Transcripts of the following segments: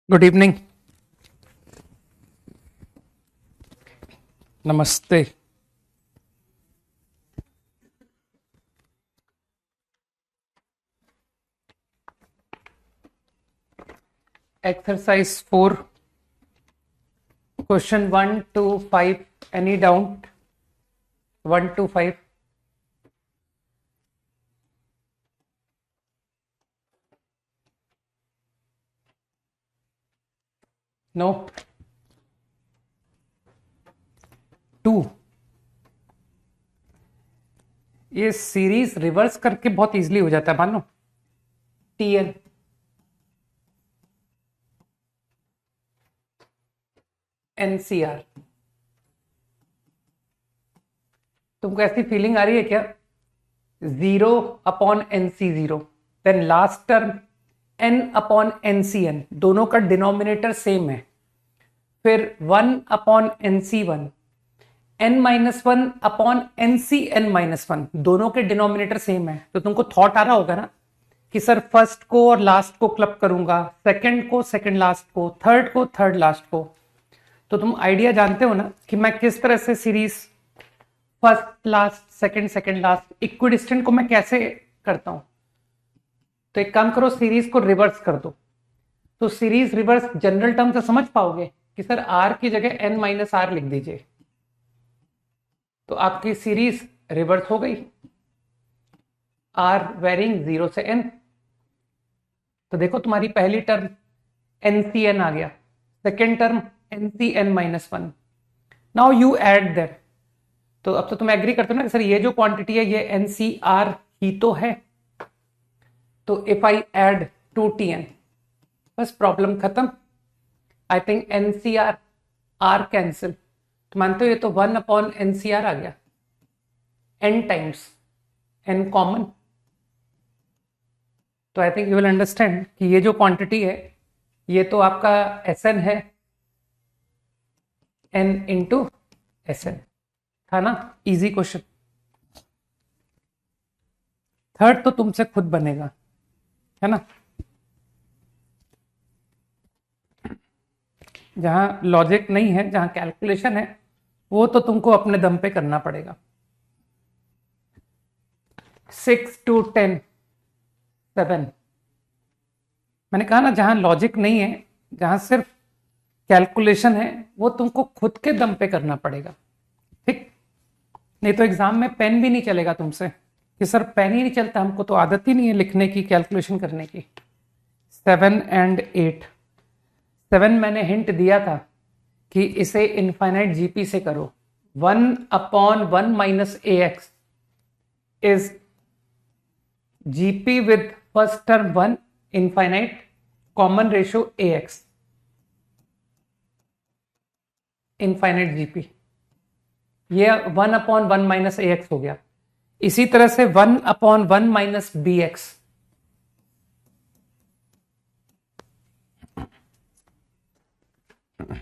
Good evening. नमस्ते। Exercise 4 question 1 to 5 any doubt 1 to 5। No 2। ये series reverse करके बहुत इजीली हो जाता है, मानो टीएन एनसीआर। तुमको ऐसी फीलिंग आ रही है क्या? 0/NC0 then last term n/NCn, दोनों का डिनोमिनेटर सेम है। फिर 1/NC1 n-1/NCn-1, दोनों के डिनोमिनेटर सेम है। तो तुमको थॉट आ रहा होगा ना कि सर फर्स्ट को और लास्ट को क्लब करूंगा, सेकंड को सेकंड लास्ट को, थर्ड को थर्ड लास्ट को। तो तुम आइडिया जानते हो ना कि मैं किस तरह से series first last second second last equidistant को मैं कैसे करता हूं। तो एक काम करो, सीरीज को रिवर्स कर दो। तो सीरीज रिवर्स जनरल टर्म से समझ पाओगे कि सर आर की जगह n-r लिख दीजिए, तो आपकी सीरीज रिवर्स हो गई, आर वेरिंग 0 से n। तो देखो तुम्हारी पहली टर्म NCn आ गया, second term NCn-1। Now you add that. तो अब तो तुम एग्री करते हो ना कि सर ये जो क्वांटिटी है ये NCr ही तो है। तो इफ आई ऐड 2Tn, बस प्रॉब्लम खत्म। I think NCr r cancel, तो मानते हो ये तो 1/NCr आ गया, n टाइम्स n कॉमन। तो I think you will understand कि ये जो क्वांटिटी है ये तो आपका Sn है, n इंटू Sn था ना। Easy question. थर्ड तो तुमसे खुद बनेगा, है ना। जहां लॉजिक नहीं है, जहां कैलकुलेशन है, वो तो तुमको अपने दम पे करना पड़ेगा। 6 to 10 7। मैंने कहा ना जहां लॉजिक नहीं है, जहां सिर्फ कैलकुलेशन है, वो तुमको खुद के दम पे करना पड़ेगा, ठीक। नहीं तो एग्जाम में पेन भी नहीं चलेगा तुमसे कि सर पेन ही नहीं चलता, हमको तो आदत ही नहीं है लिखने की, कैलकुलेशन करने की। 7 and 8। 7 मैंने हिंट दिया था कि इसे इनफाइनाइट जीपी से करो। 1/1 - ax is GP with first term 1 infinite common ratio ax, infinite GP. ये 1/1 - ax हो गया। इसी तरह से 1/1 - bx,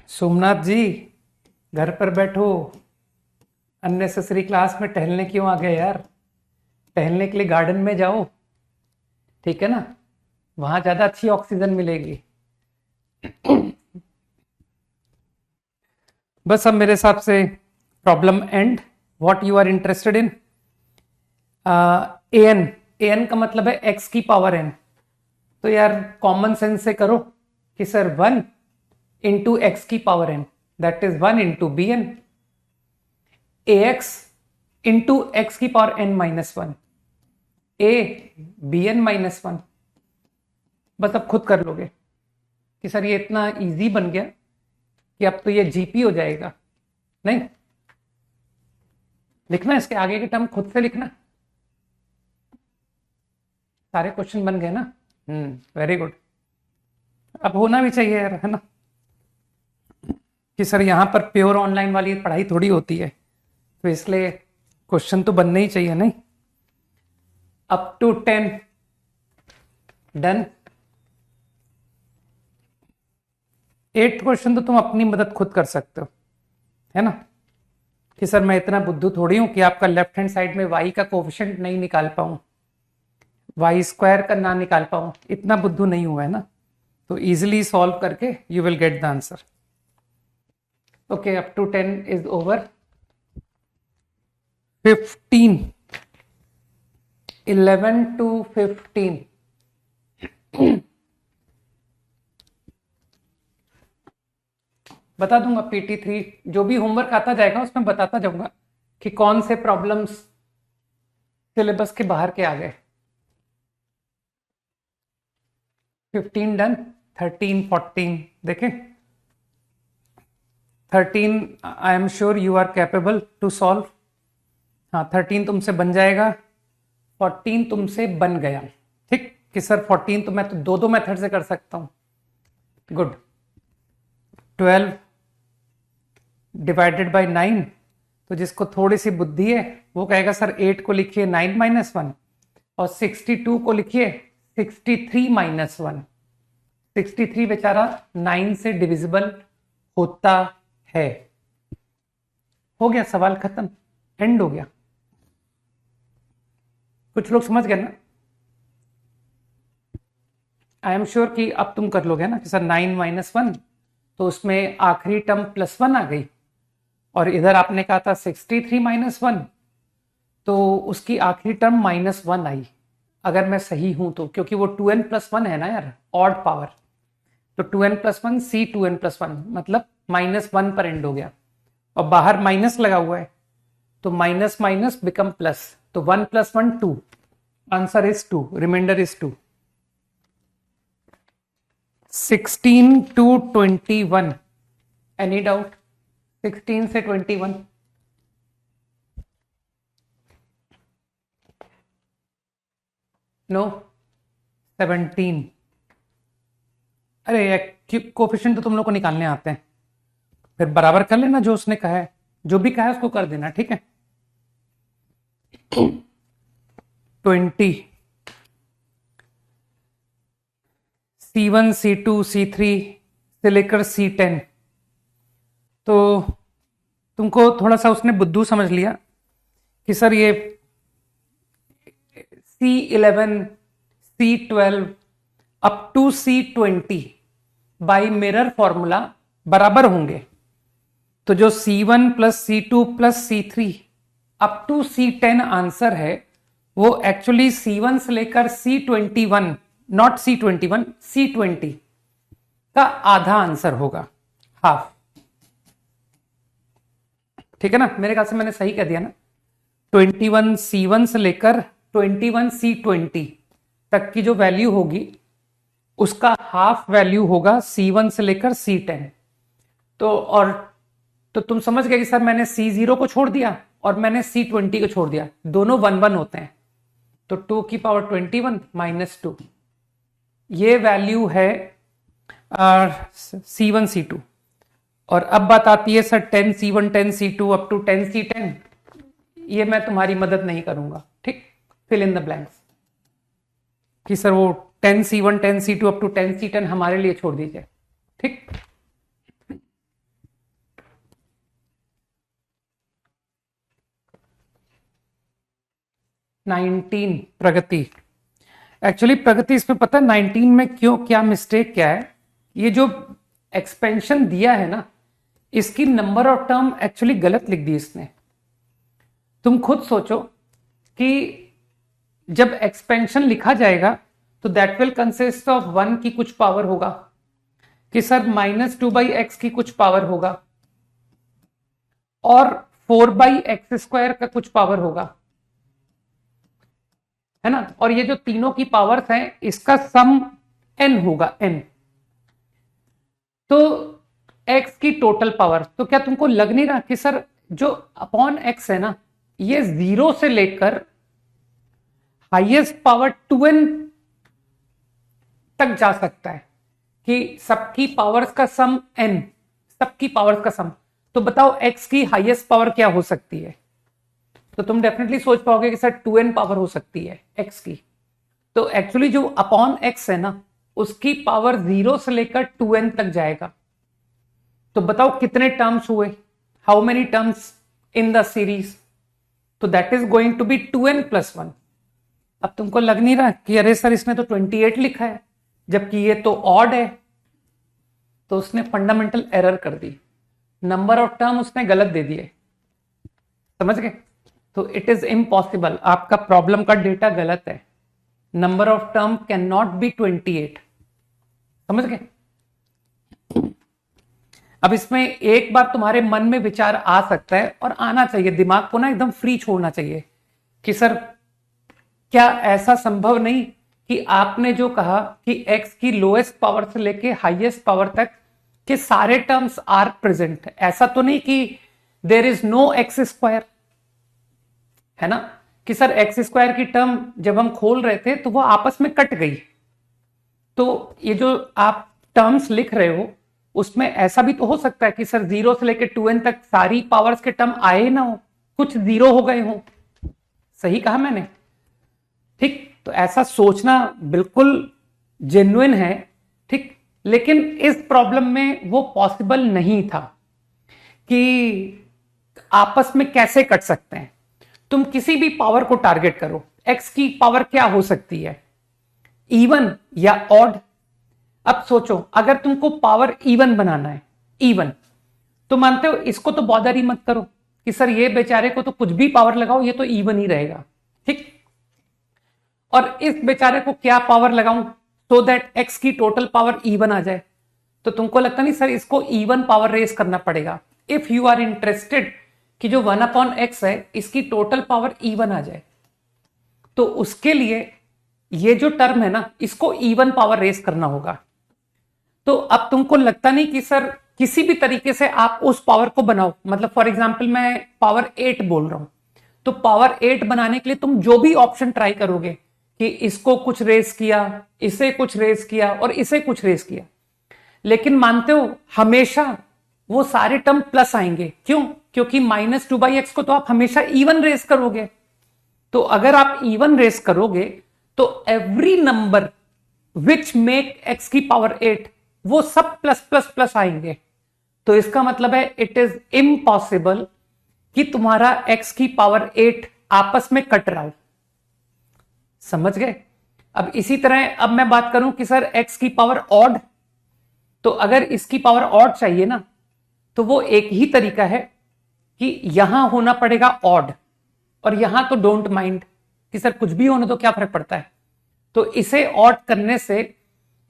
सोमनाथ जी घर पर बैठो, अननेसेसरी क्लास में टहलने क्यों आ गए यार? टहलने के लिए गार्डन में जाओ, ठीक है ना, वहां ज्यादा अच्छी ऑक्सीजन मिलेगी। बस अब मेरे हिसाब से problem end. What you are interested in? an का मतलब है x की पावर n। तो यार कॉमन सेंस से करो कि सर 1 इंटू एक्स की power n, that is 1 into bn, ax into x की पावर n-1, a bn-1। बस अब खुद कर लोगे कि सर ये इतना इजी बन गया कि अब तो ये जीपी हो जाएगा। नहीं लिखना, इसके आगे के टर्म खुद से लिखना। सारे क्वेश्चन बन गए ना? Very good. अब होना भी चाहिए यार, है ना, कि सर यहां पर प्योर ऑनलाइन वाली पढ़ाई थोड़ी होती है, तो इसलिए क्वेश्चन तो बनने ही चाहिए। नहीं, up to 10 done. 8th question तो तुम अपनी मदद खुद कर सकते हो, है ना, कि सर मैं इतना बुद्धू थोड़ी हूं कि आपका लेफ्ट हैंड साइड में y का कोफिशिएंट नहीं निकाल पाऊं, y² का ना निकाल पाऊं, इतना बुद्धू नहीं हुआ है ना। तो इजीली सॉल्व करके you will get the answer. Okay, up to 10 is over. 15, 11 to 15. बता दूंगा PT3 जो भी होमवर्क आता जाएगा उसमें बताता जाऊंगा कि कौन से प्रॉब्लम्स सिलेबस के बाहर के आ गए. 15 डन. 13, 14 देखें. 13 I am sure you are capable to solve. हाँ, 13 तुमसे बन जाएगा. 14 तुमसे बन गया. ठीक कि सर 14 तो मैं तो दो मेथड से कर सकता हूं. गुड. 12 divided by 9. तो जिसको थोड़ी सी बुद्धि है वो कहेगा सर 8 को लिखिए 9 माइनस 1 और 62 को लिखिए 63 माइनस 1. 63 बेचारा 9 से डिविजिबल होता है. हो गया, सवाल खत्म, एंड हो गया. कुछ लोग समझ गए ना? आई एम श्योर कि अब तुम कर लोगे ना कि सर 9 माइनस 1 तो उसमें आखिरी टर्म +1 आ गई और इधर आपने कहा था 63 माइनस 1 तो उसकी आखिरी टर्म -1 आई. अगर मैं सही हूं तो, क्योंकि वो 2n+1 है ना यार, ऑड पावर. तो 2n+1 C 2n+1 मतलब -1 पर एंड हो गया और बाहर माइनस लगा हुआ है तो माइनस माइनस बिकम प्लस. तो 1 + 1 2. Answer is 2. Remainder is 2. 16 to 21. Any doubt? 16 से 21. नो. 17. अरे कोफिशिएंट तो तुम लोग को निकालने आते हैं, फिर बराबर कर लेना. जो उसने कहा है, जो भी कहा है उसको कर देना. ठीक है. 20. C1 C2 C3 से लेकर C10. तो तुमको थोड़ा सा उसने बुद्धू समझ लिया कि सर ये C11 C12 up to C20 by mirror formula बराबर होंगे. तो जो C1 + C2 + C3 up to C10 answer है वो एक्चुअली C1 से लेकर C21, नॉट C21, C20 का आधा आंसर होगा, हाफ. ठीक है ना? मेरे ख्याल से मैंने सही कह दिया ना. 21 C1 से लेकर 21 C20 तक की जो वैल्यू होगी उसका हाफ वैल्यू होगा C1 से लेकर C10. तो तुम समझ गए कि सर मैंने C0 को छोड़ दिया और मैंने C20 को छोड़ दिया, दोनों 1 1 होते हैं. तो 2 की पावर 21 - 2 ये वैल्यू है C1 C2. और अब बात आती है sir 10 C1 10 C2 up to 10 C10. ये मैं तुम्हारी मदद नहीं करूंगा. ठीक, फिल इन द ब्लैंक्स कि सर वो 10 C1 10 C2 up to 10 C10 हमारे लिए छोड़ दीजिए. ठीक. प्रगति. एक्चुअली प्रगति इसमें पता है 19 में क्यों, क्या मिस्टेक क्या है. ये जो एक्सपेंशन दिया है ना, इसकी नंबर ऑफ टर्म एक्चुअली गलत लिख दी इसने. तुम खुद सोचो कि जब एक्सपेंशन लिखा जाएगा तो दैट विल कंसिस्ट ऑफ 1 की कुछ पावर होगा कि सर -2/x की कुछ पावर होगा और 4/x² का कुछ पावर होगा, है ना. और ये जो तीनों की पावर्स हैं इसका सम n होगा, n. तो x की टोटल पावर. तो क्या तुमको लग नहीं रहा कि सर जो अपॉन x है ना, ये 0 से लेकर हाईएस्ट पावर 2n तक जा सकता है कि सबकी पावर्स का सम n, सबकी पावर्स का सम. तो बताओ x की हाईएस्ट पावर क्या हो सकती है? तो तुम डेफिनेटली सोच पाओगे कि सर 2n पावर हो सकती है x की. तो एक्चुअली जो अपॉन x है ना, उसकी पावर 0 से लेकर 2n तक जाएगा. तो बताओ कितने टर्म्स हुए, how many terms in the series? तो that is going to be 2n + 1. अब तुमको लग नहीं रहा कि अरे सर इसने तो 28 लिखा है, जबकि ये तो ऑड है, तो उसने फंडामेंटल एरर कर दी, नंबर ऑफ टर्म उसने गलत दे दिए, समझ गए? तो इट इज इम्पॉसिबल, आपका प्रॉब्लम का डेटा गलत है, number of term can not be 28, समझ गए? अब इसमें एक बार तुम्हारे मन में विचार आ सकता है, और आना चाहिए, दिमाग को ना एकदम फ्री छोड़ना चाहिए कि सर क्या ऐसा संभव नहीं कि आपने जो कहा कि x की लोएस्ट पावर से लेके हाईएस्ट पावर तक के सारे टर्म्स आर प्रेजेंट, ऐसा तो नहीं कि there is no x square, है ना? कि सर एक्स स्क्वायर की टर्म जब हम खोल रहे थे तो वो आपस में कट गई, तो ये जो आप टर्म्स लिख रहे हो उसमें ऐसा भी तो हो सकता है कि सर 0 से लेकर 2n तक सारी पावर्स के टर्म आए ना हो, कुछ 0 हो गए हो, सही कहा मैंने? ठीक, तो ऐसा सोचना बिल्कुल जेन्युइन है, ठीक, लेकिन इस प्रॉब्लम में वो पॉसिबल नहीं था कि आपस में कैसे कट सकते हैं। तुम किसी भी पावर को टारगेट करो, एक्स की पावर क्या हो सकती है, इवन या ऑड। अब सोचो अगर तुमको पावर इवन बनाना है, इवन, तो मानते हो इसको तो बॉदर ही मत करो कि सर ये बेचारे को तो कुछ भी पावर लगाओ ये तो इवन ही रहेगा, ठीक, और इस बेचारे को क्या पावर लगाऊं सो दैट एक्स की टोटल पावर इवन आ जाए, तो तुमको लगता नहीं सर इसको इवन पावर रेस करना पड़ेगा। इफ यू आर इंटरेस्टेड कि जो 1/x है इसकी टोटल पावर इवन आ जाए, तो उसके लिए ये जो टर्म है ना इसको इवन पावर रेस करना होगा। तो अब तुमको लगता नहीं कि सर किसी भी तरीके से आप उस पावर को बनाओ, मतलब फॉर एग्जाम्पल मैं पावर 8 बोल रहा हूं, तो पावर 8 बनाने के लिए तुम जो भी ऑप्शन ट्राई करोगे कि इसको कुछ रेस किया, इसे कुछ रेस किया और इसे कुछ रेस किया, लेकिन मानते हो हमेशा वो सारे टर्म प्लस आएंगे, क्यों? क्योंकि -2/x को तो आप हमेशा इवन रेस करोगे, तो अगर आप इवन रेस करोगे तो every number which make x की पावर 8 वो सब प्लस प्लस प्लस आएंगे, तो इसका मतलब है इट इज इम्पॉसिबल कि तुम्हारा x की पावर 8 आपस में कट रहा हो, समझ गए? अब इसी तरह अब मैं बात करूं कि सर x की पावर ऑड, तो अगर इसकी पावर ऑड चाहिए ना तो वो एक ही तरीका है कि यहां होना पड़ेगा ऑड, और यहां तो डोंट माइंड कि सर कुछ भी होने तो क्या फर्क पड़ता है, तो इसे ऑड करने से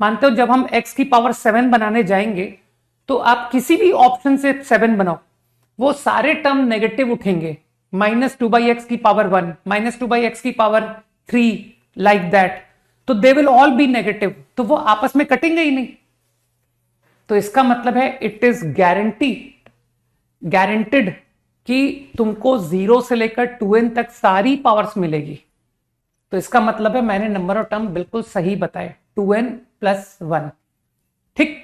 मानते हो जब हम x की पावर 7 बनाने जाएंगे तो आप किसी भी ऑप्शन से 7 बनाओ वो सारे टर्म नेगेटिव उठेंगे, -2/x की पावर 1, -2/x की पावर 3, लाइक दैट, तो they will all B negative, तो वो आपस में कटेंगे ही नहीं, तो इसका मतलब है इट इज गारंटेड कि तुमको 0 से लेकर 2n तक सारी पावर्स मिलेगी, तो इसका मतलब है मैंने नंबर ऑफ टर्म बिल्कुल सही बताए, 2n+1, ठीक।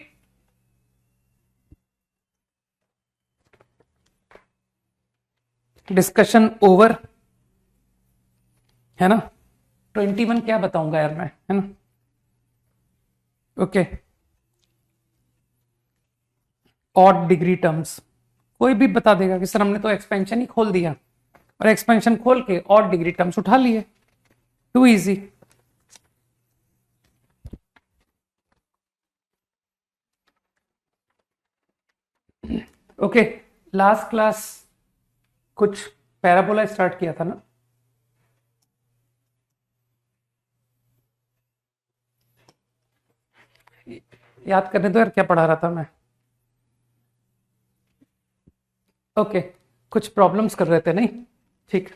डिस्कशन ओवर, है ना? 21 क्या बताऊंगा यार मैं, है ना? ओके, ऑड डिग्री टर्म्स कोई भी बता देगा कि सर हमने तो एक्सपेंशन ही खोल दिया, और एक्सपेंशन खोल के ऑड डिग्री टर्म्स उठा लिए, too easy. Okay, last class कुछ पैराबोला स्टार्ट किया था ना? याद करने दो यार क्या पढ़ा रहा था मैं। ओके, कुछ प्रॉब्लम्स कर रहे थे नहीं? ठीक।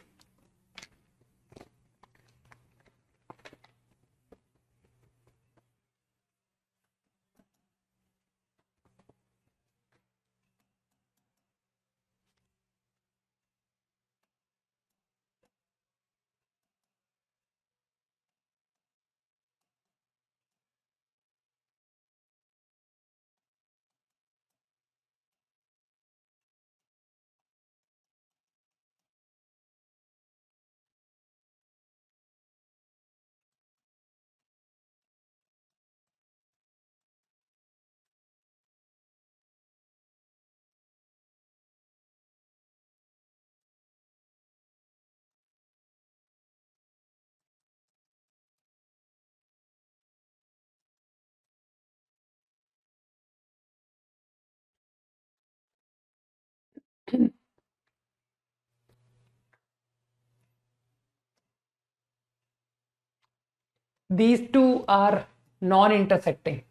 these two are non-intersecting.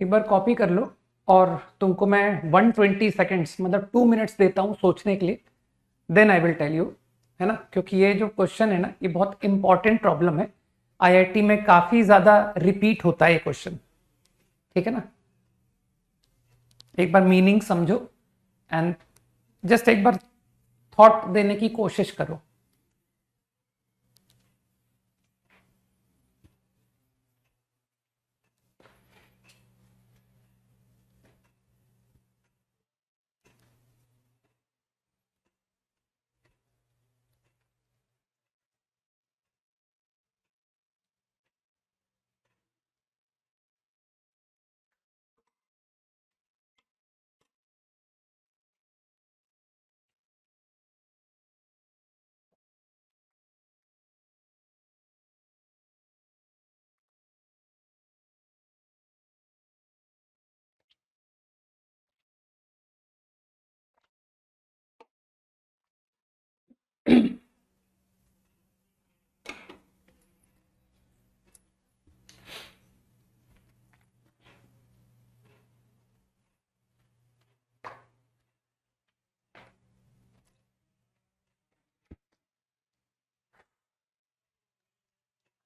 एक बार कॉपी कर लो और तुमको मैं 120 सेकेंड्स मतलब 2 मिनट्स देता हूँ सोचने के लिए, then I will tell you, है ना। क्योंकि ये जो क्वेश्चन है ना, ये बहुत इंपॉर्टेंट प्रॉब्लम है, आईआईटी में काफी ज्यादा रिपीट होता है ये क्वेश्चन, ठीक है ना। एक बार मीनिंग समझो एंड जस्ट एक बार थॉट देने की कोशिश करो।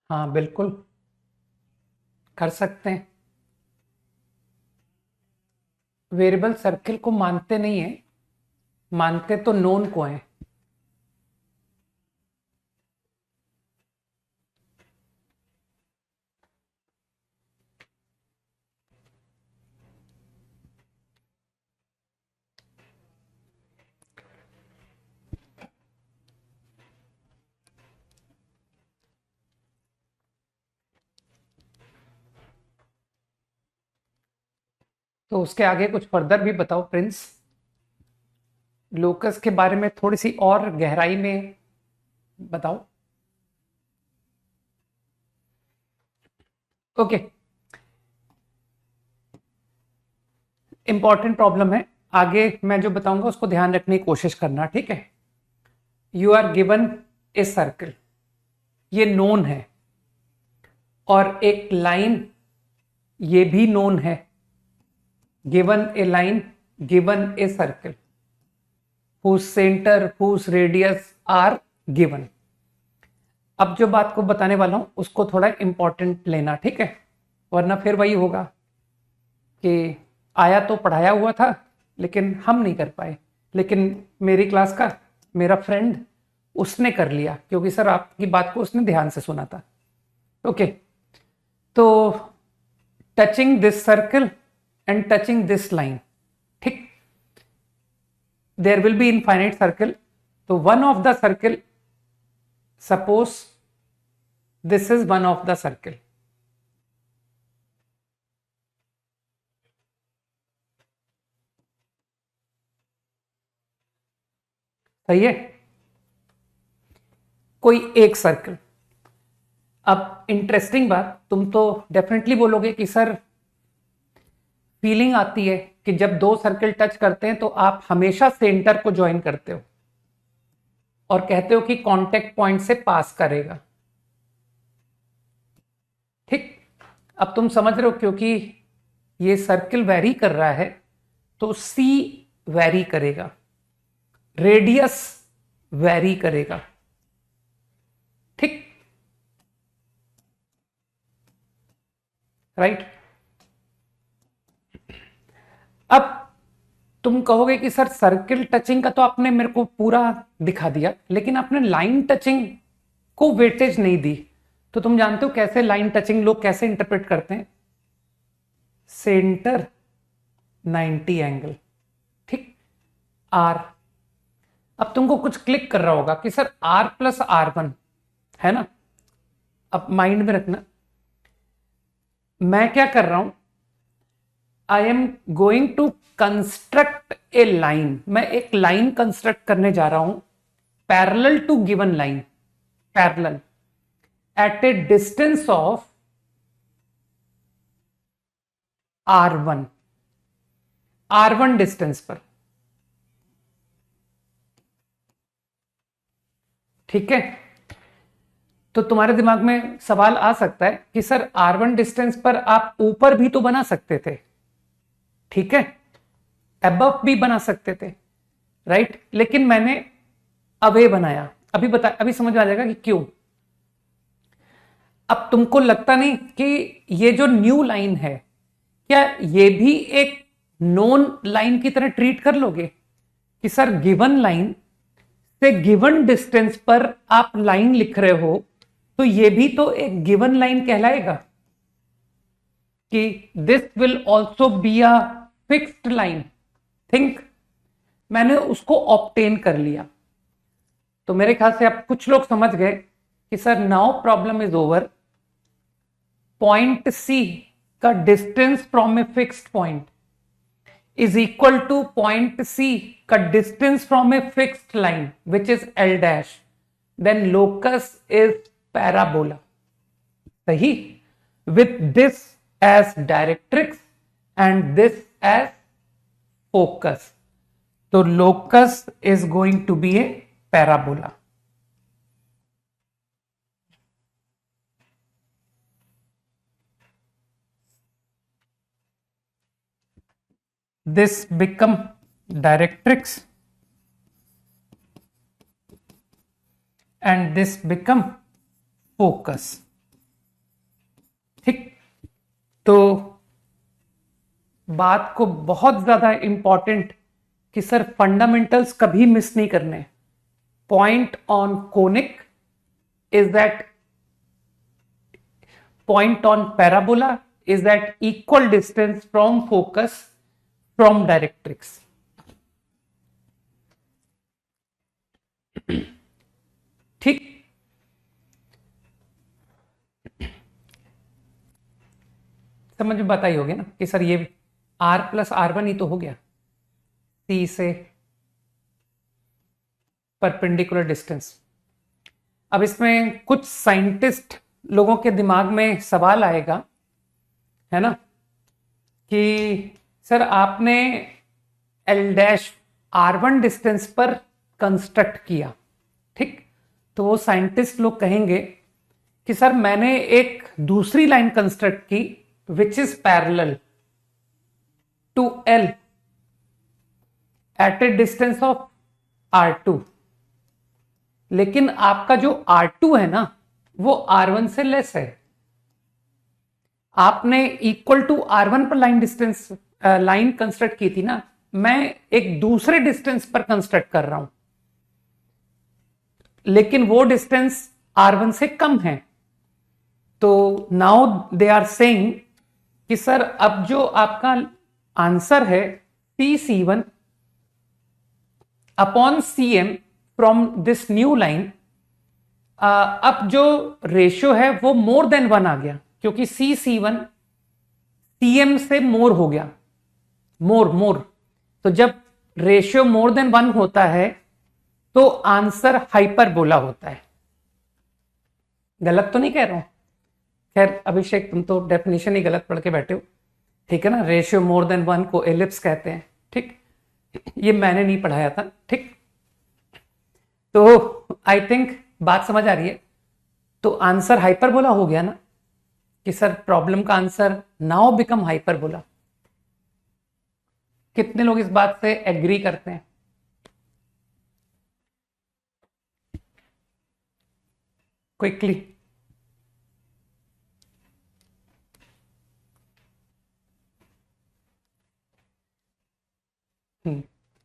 हाँ बिल्कुल कर सकते हैं। वेरिएबल सर्किल को मानते नहीं है, मानते तो नोन को है। तो उसके आगे कुछ फर्दर भी बताओ प्रिंस, लोकस के बारे में थोड़ी सी और गहराई में बताओ। ओके, इंपॉर्टेंट प्रॉब्लम है, आगे मैं जो बताऊंगा उसको ध्यान रखने की कोशिश करना, ठीक है। You are given a circle, ये नोन है, और एक लाइन ये भी नोन है। Given a line, given a circle, whose center whose radius are given। अब जो बात को बताने वाला हूं उसको थोड़ा इंपॉर्टेंट लेना, ठीक है, वरना फिर वही होगा कि आया तो पढ़ाया हुआ था लेकिन हम नहीं कर पाए, लेकिन मेरी क्लास का मेरा फ्रेंड उसने कर लिया, क्योंकि सर आपकी बात को उसने ध्यान से सुना था। ओके, तो touching this circle and touching this line, ठीक, there will be infinite circle, so one of the circle, suppose this is one of the circle, सही है, कोई एक सर्कल। अब इंटरेस्टिंग बात, तुम तो डेफिनेटली बोलोगे कि सर फीलिंग आती है कि जब दो सर्कल टच करते हैं तो आप हमेशा सेंटर को ज्वाइन करते हो और कहते हो कि कांटेक्ट पॉइंट से पास करेगा, ठीक। अब तुम समझ रहे हो, क्योंकि ये सर्कल वेरी कर रहा है तो सी वेरी करेगा, रेडियस वेरी करेगा, ठीक, राइट। अब तुम कहोगे कि सर सर्किल टचिंग का तो आपने मेरे को पूरा दिखा दिया, लेकिन आपने लाइन टचिंग को वेटेज नहीं दी। तो तुम जानते हो कैसे लाइन टचिंग लोग कैसे इंटरप्रेट करते हैं? सेंटर 90 एंगल, ठीक, आर। अब तुमको कुछ क्लिक कर रहा होगा कि sir R plus R one है ना। अब माइंड में रखना, मैं क्या कर रहा हूं, I am going to construct a line. मैं एक लाइन कंस्ट्रक्ट करने जा रहा हूं parallel to given line, parallel at a distance of R1, R1 distance पर, ठीक है। तो तुम्हारे दिमाग में सवाल आ सकता है कि सर R1 डिस्टेंस पर आप ऊपर भी तो बना सकते थे, ठीक है, अबव भी बना सकते थे, राइट, लेकिन मैंने अवे बनाया। अभी समझ में आ जाएगा कि क्यों। अब तुमको लगता नहीं कि ये जो न्यू लाइन है, क्या ये भी एक नोन लाइन की तरह ट्रीट कर लोगे कि सर गिवन लाइन से गिवन डिस्टेंस पर आप लाइन लिख रहे हो, तो ये भी तो एक गिवन लाइन कहलाएगा कि this will also be a fixed line. Think, मैंने उसको ऑब्टेन कर लिया। तो मेरे ख्याल से अब कुछ लोग समझ गए कि sir now problem is over. Point C का distance from A fixed point is equal to point C का distance from a fixed line which is L dash, then locus is parabola, सही, with this as directrix and this as focus, तो locus is going to be a parabola। This become directrix and this become focus, ठीक। तो बात को बहुत ज्यादा important कि sir fundamentals कभी मिस नहीं करने। Point on conic is that, point on parabola is that equal distance from focus from directrix, ठीक। समझ में बताई होगी ना कि सर ये R प्लस R1 ही तो हो गया C से परपेंडिकुलर डिस्टेंस। अब इसमें कुछ साइंटिस्ट लोगों के दिमाग में सवाल आएगा, है ना, कि सर आपने L डैश R1 डिस्टेंस पर कंस्ट्रक्ट किया, ठीक। तो वो साइंटिस्ट लोग कहेंगे कि सर मैंने एक दूसरी लाइन कंस्ट्रक्ट की which is parallel to L at a distance of R2, लेकिन आपका जो R2 है ना वो R1 से लेस है। आपने इक्वल टू R1 पर लाइन कंस्ट्रक्ट की थी ना, मैं एक दूसरे डिस्टेंस पर कंस्ट्रक्ट कर रहा हूं, लेकिन वो डिस्टेंस R1 से कम है। तो नाउ दे आर सेइंग कि सर अब जो आपका आंसर है PC1 upon CM from this new line, अब जो रेशियो है वो मोर देन 1 आ गया, क्योंकि CC1 CM से मोर हो गया, मोर। तो जब रेशियो मोर देन 1 होता है तो आंसर हाइपरबोला होता है। गलत तो नहीं कह रहा हूं? खैर अभिषेक तुम तो डेफिनेशन ही गलत पढ़ के बैठे हो, ठीक है ना। रेशियो मोर देन 1 को एलिप्स कहते हैं, ठीक। ये मैंने नहीं पढ़ाया था, ठीक। तो आई थिंक बात समझ आ रही है। तो आंसर हाइपरबोला हो गया ना, कि सर प्रॉब्लम का आंसर नाउ बिकम हाइपरबोला। कितने लोग इस बात से एग्री करते हैं? क्विकली।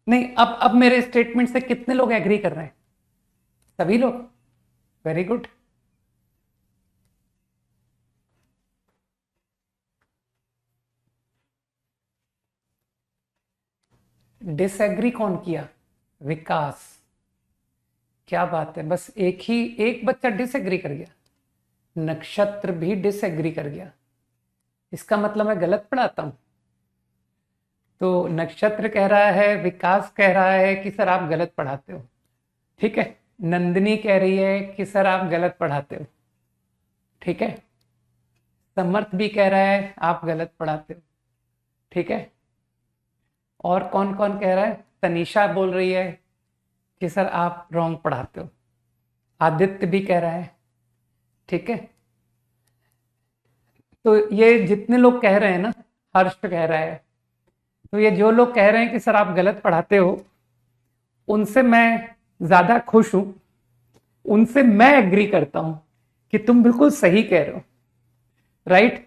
नहीं, अब मेरे स्टेटमेंट से कितने लोग एग्री कर रहे हैं? सभी लोग। Very good. डिसएग्री कौन किया? विकास। क्या बात है, बस एक बच्चा डिसएग्री कर गया। नक्षत्र भी डिसएग्री कर गया। इसका मतलब मैं गलत पढ़ाता हूं? तो नक्षत्र कह रहा है, विकास कह रहा है कि सर आप गलत पढ़ाते हो। ठीक है। नंदिनी कह रही है कि सर आप गलत पढ़ाते हो। ठीक है। समर्थ भी कह रहा है आप गलत पढ़ाते हो। ठीक है। और कौन कौन कह रहा है? तनीषा बोल रही है कि सर आप रॉन्ग पढ़ाते हो। आदित्य भी कह रहा है। ठीक है। तो ये जितने लोग कह रहे हैं ना, हर्ष कह रहा है, तो ये जो लोग कह रहे हैं कि सर आप गलत पढ़ाते हो, उनसे मैं ज्यादा खुश हूं। उनसे मैं एग्री करता हूं कि तुम बिल्कुल सही कह रहे हो। राइट।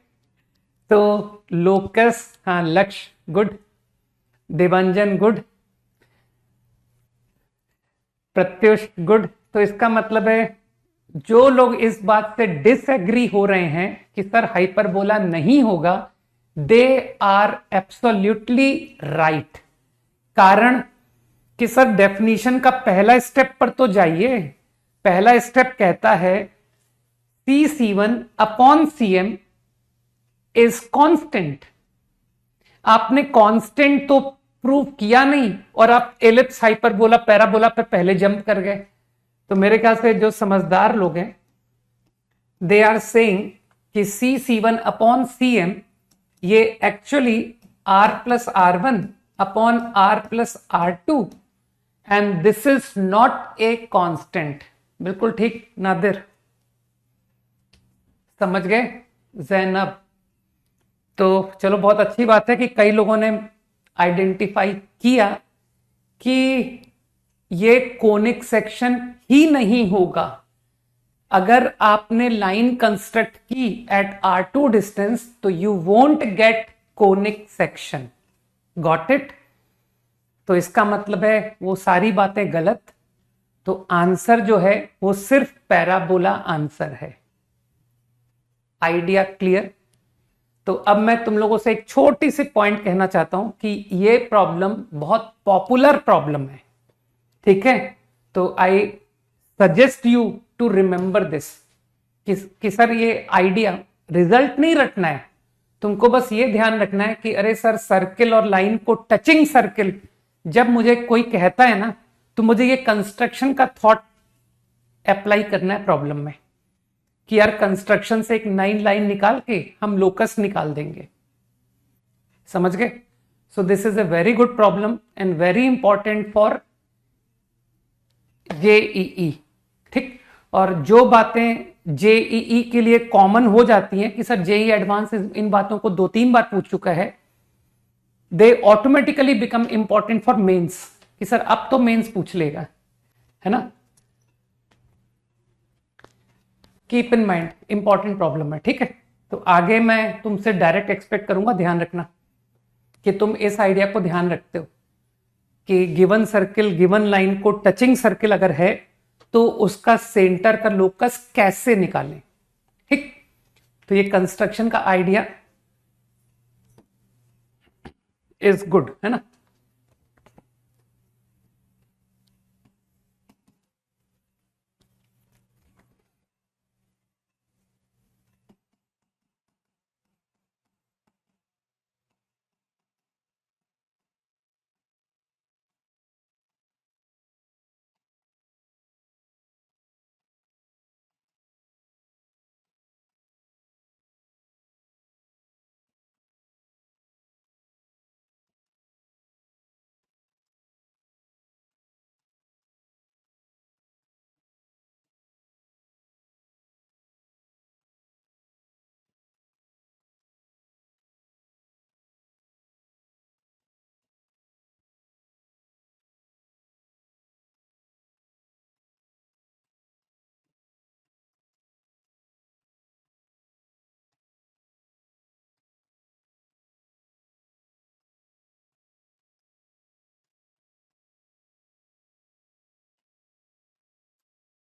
तो लोकस, हाँ, Lakshya good, Devanjan good, Pratyush good. तो इसका मतलब है जो लोग इस बात से डिसएग्री हो रहे हैं कि सर हाइपरबोला नहीं होगा, दे आर एब्सोल्युटली राइट। कारण कि सर डेफिनेशन का पहला स्टेप पर तो जाइए। पहला स्टेप कहता है C C one upon C M is constant. आपने कांस्टेंट तो प्रूव किया नहीं और आप एलिप्स, हाइपरबोला, पैराबोला पे पहले जंप कर गए। तो मेरे ख्याल से जो समझदार लोग हैं, दे आर सेइंग कि C C one upon C M ये actually R plus R one upon R plus R two, and this is not a constant. बिल्कुल ठीक नादिर, समझ गए? जैनब। तो चलो, बहुत अच्छी बात है कि कई लोगों ने आइडेंटिफाई किया कि ये कोनिक सेक्शन ही नहीं होगा। अगर आपने लाइन कंस्ट्रक्ट की एट R2 डिस्टेंस तो you won't get conic section. Got it? तो इसका मतलब है वो सारी बातें गलत। तो आंसर जो है वो सिर्फ पैराबोला आंसर है। Idea clear? तो अब मैं तुम लोगों से एक छोटी सी पॉइंट कहना चाहता हूं कि ये प्रॉब्लम बहुत पॉपुलर प्रॉब्लम है। ठीक है। तो I suggest you to remember this कि सर ये आइडिया, रिजल्ट नहीं रखना है तुमको, बस ये ध्यान रखना है कि अरे सर, सर्किल और लाइन को टचिंग सर्किल जब मुझे कोई कहता है ना, तो मुझे ये कंस्ट्रक्शन का थॉट अप्लाई करना है प्रॉब्लम में कि यार कंस्ट्रक्शन से एक नाइन लाइन निकाल के हम लोकस निकाल देंगे। समझ गए? So this is a very good problem and very important for JEE. ठीक। और जो बातें जेईई के लिए कॉमन हो जाती हैं कि सर जेई एडवांस इन बातों को 2-3 बार पूछ चुका है, they automatically become important for mains कि सर अब तो मेंस पूछ लेगा, है ना? Keep in mind, important problem है। ठीक है। तो आगे मैं तुमसे डायरेक्ट एक्सपेक्ट करूंगा, ध्यान रखना कि तुम इस आइडिया को ध्यान रखते हो कि गिवन सर्किल, गिवन लाइन को टचिंग सर्किल अगर है तो उसका सेंटर का लोकस कैसे निकालें। ठीक। तो ये कंस्ट्रक्शन का आइडिया इज गुड, है ना?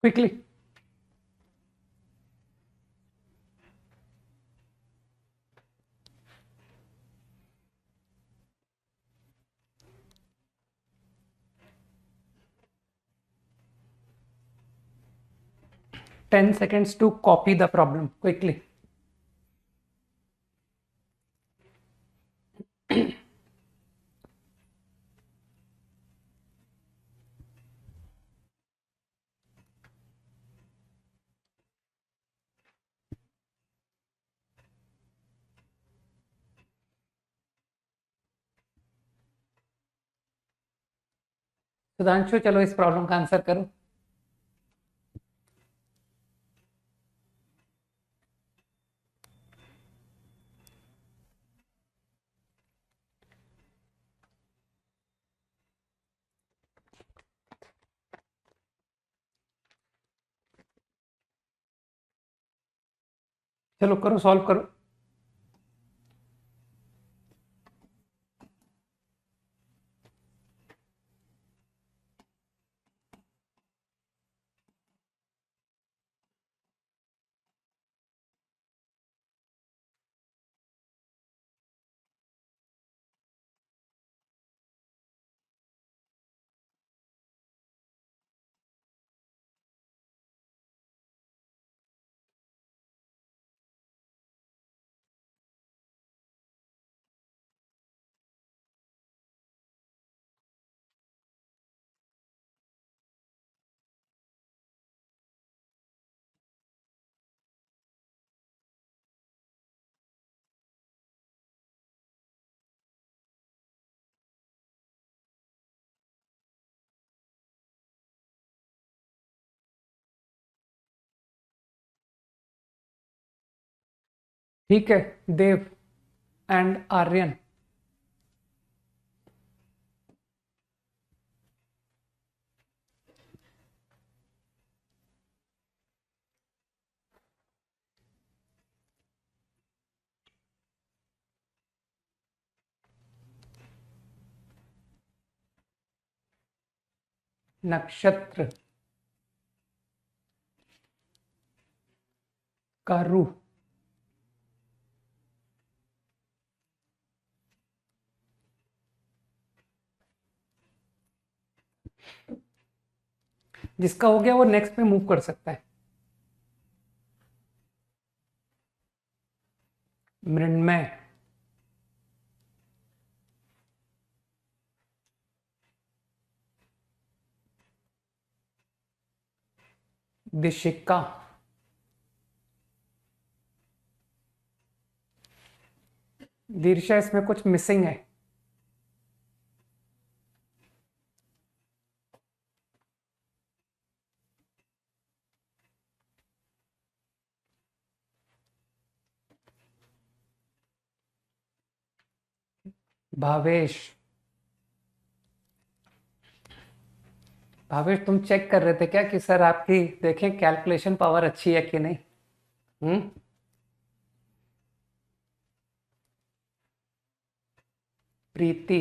Quickly. Ten seconds to copy the problem quickly. Sudhanshu चलो इस प्रॉब्लम का आंसर करो। चलो करो, सॉल्व करो। ठीक है देव एंड आर्यन। नक्षत्र कारू जिसका हो गया वो नेक्स्ट पे मूव कर सकता है। मृण्मय, दिशिका, दीर्षा इसमें कुछ मिसिंग है। भावेश, भावेश तुम चेक कर रहे थे क्या कि सर आपकी देखें कैलकुलेशन पावर अच्छी है कि नहीं? प्रीति,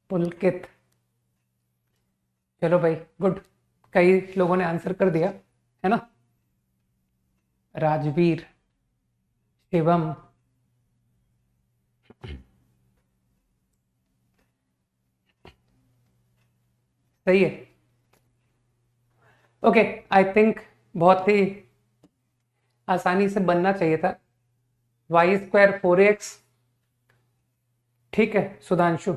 पुलकित, चलो भाई गुड, कई लोगों ने आंसर कर दिया है ना। राजवीर, शिवम, सही है। ओके आई थिंक बहुत ही आसानी से बनना चाहिए था। y² 4x, ठीक है सुधांशु,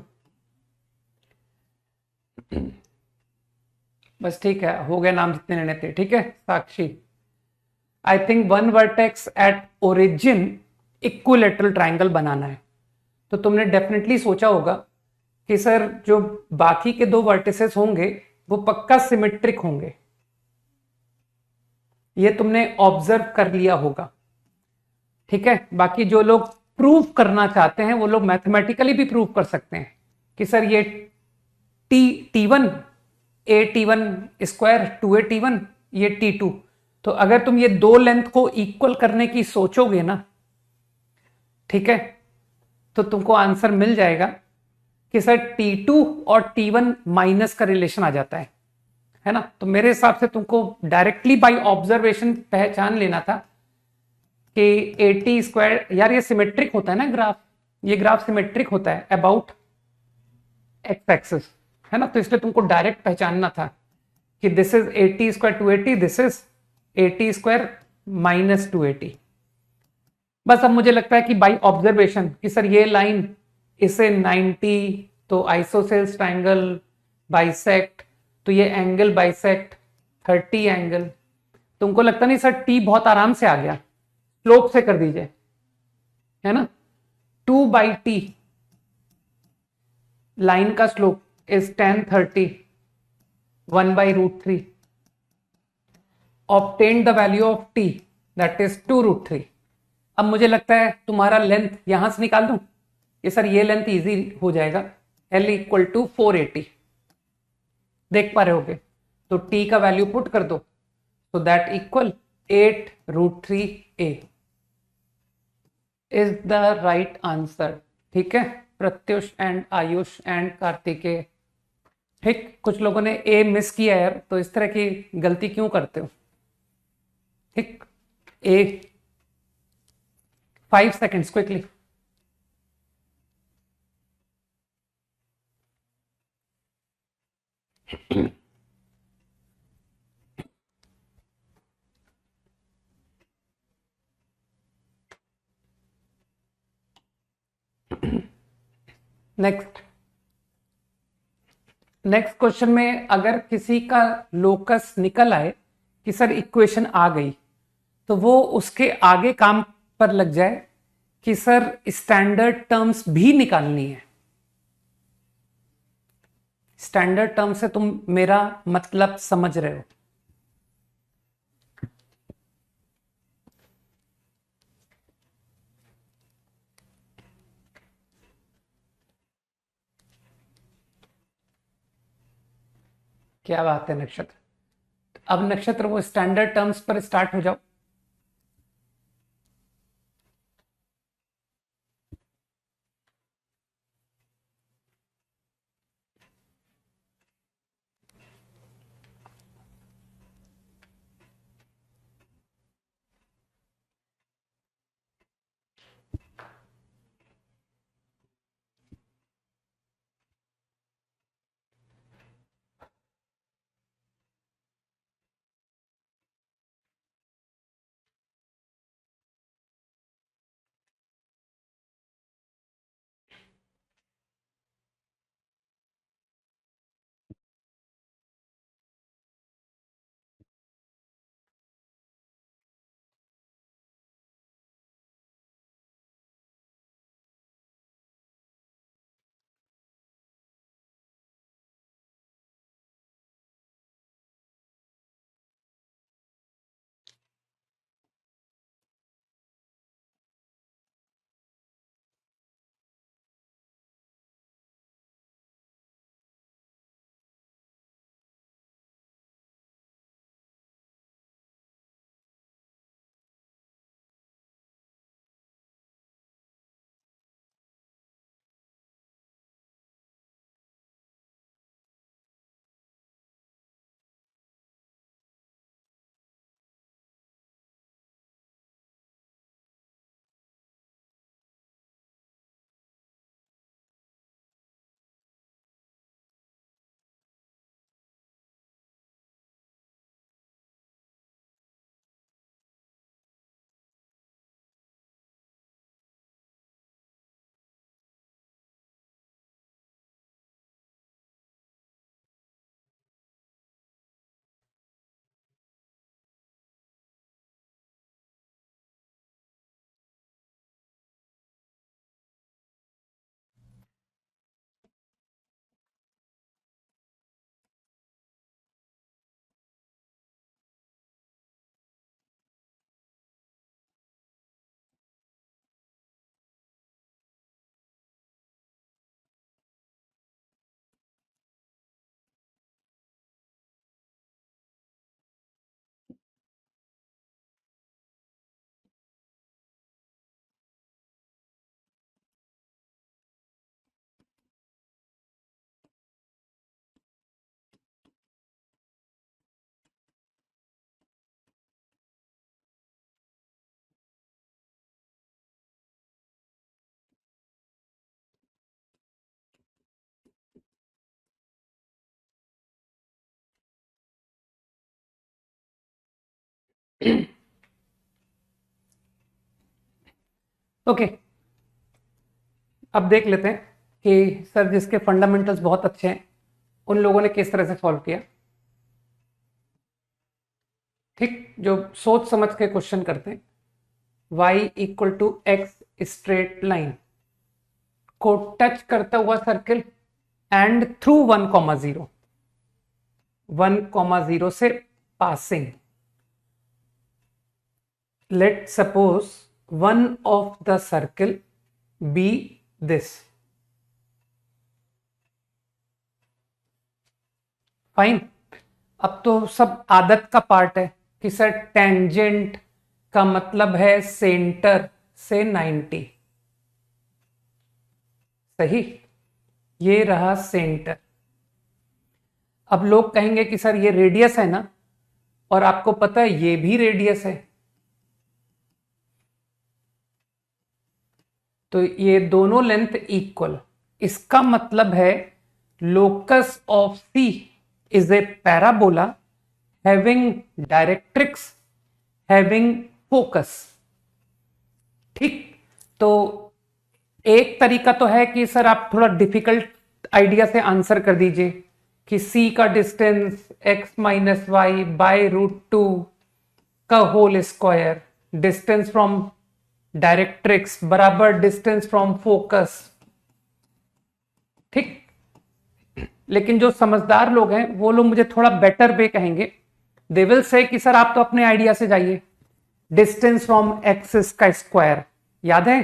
बस ठीक है, हो गया नाम जितने लेने थे। ठीक है Sakshi, I think one vertex at origin equilateral triangle बनाना है। तो तुमने डेफिनेटली सोचा होगा कि सर जो बाकी के दो वर्टिसेस होंगे वो पक्का सिमेट्रिक होंगे, ये तुमने ऑब्जर्व कर लिया होगा। ठीक है, बाकी जो लोग प्रूव करना चाहते हैं वो लोग मैथमेटिकली भी प्रूव कर सकते हैं कि सर ये T1 A T1 square 2A T1 ये T2। तो अगर तुम ये दो लेंथ को इक्वल करने की सोचोगे ना, ठीक है, तो तुमको आंसर मिल जाएगा कि सर T2 और T1 माइनस का रिलेशन आ जाता है। है ना। तो मेरे हिसाब से तुमको डायरेक्टली बाय ऑब्जर्वेशन पहचान लेना था कि 80 स्क्वायर, यार ये सिमेट्रिक होता है ना ग्राफ, ये ग्राफ सिमेट्रिक होता है अबाउट एक्स एक्सिस, है ना। तो इसलिए तुमको डायरेक्ट पहचानना था कि this is 80 square 280, this is 80 square minus 280। बस अब मुझे लगता है कि बाय ऑब्जर्वेशन कि सर ये लाइन इसे 90, तो आइसोसेल्स ट्रायंगल बाइसेक्ट, तो ये एंगल बाइसेक्ट 30 एंगल। तुमको लगता नहीं सर टी बहुत आराम से आ गया, स्लोप से कर दीजिए, है ना। 2/t लाइन का slope is tan 30, 1/√3, obtain the value of t that is 2√3। अब मुझे लगता है तुम्हारा लेंथ यहां से निकाल दूं, ये सर ये लेंथ इजी हो जाएगा, L इक्वल टू 480, देख पा रहे होगे। तो t का वैल्यू पुट कर दो, तो that equal 8√3a is the right answer. ठीक है, प्रत्युष एंड आयुष एंड कार्तिकेय। ठीक, कुछ लोगों ने ए मिस किया है यार, तो इस तरह की गलती क्यों करते हो। ठीक, ए 5 seconds quickly. Next next question में अगर किसी का लोकस निकल आए कि सर इक्वेशन आ गई, तो वो उसके आगे काम पर लग जाए कि सर स्टैंडर्ड टर्म्स भी निकालनी है। स्टैंडर्ड टर्म से तुम मेरा मतलब समझ रहे हो। क्या बात है नक्षत्र, अब नक्षत्र वो स्टैंडर्ड टर्म्स पर स्टार्ट हो जाओ। ओके, अब देख लेते हैं कि सर जिसके फंडामेंटल्स बहुत अच्छे हैं उन लोगों ने किस तरह से सॉल्व किया। ठीक, जो सोच समझ के क्वेश्चन करते हैं। y equal to x straight line को टच करता हुआ सर्किल एंड थ्रू 1,0, 1,0 से passing. Let suppose one of the circle be this. Fine. अब तो सब आदत का पार्ट है कि सर टेंजेंट का मतलब है सेंटर से 90। सही, ये रहा सेंटर। अब लोग कहेंगे कि सर ये रेडियस है ना, और आपको पता है ये भी रेडियस है, तो ये दोनों लेंथ इक्वल। इसका मतलब है locus of C is a parabola having directrix having focus. ठीक, तो एक तरीका तो है कि सर आप थोड़ा डिफिकल्ट आइडिया से आंसर कर दीजिए कि सी का distance x minus y by √2 का whole square, distance from directrix बराबर डिस्टेंस फ्रॉम फोकस। ठीक, लेकिन जो समझदार लोग हैं वो लोग मुझे थोड़ा बेटर वे कहेंगे। दे विल से कि सर आप तो अपने आइडिया से जाइए, डिस्टेंस फ्रॉम एक्सिस का स्क्वायर याद है,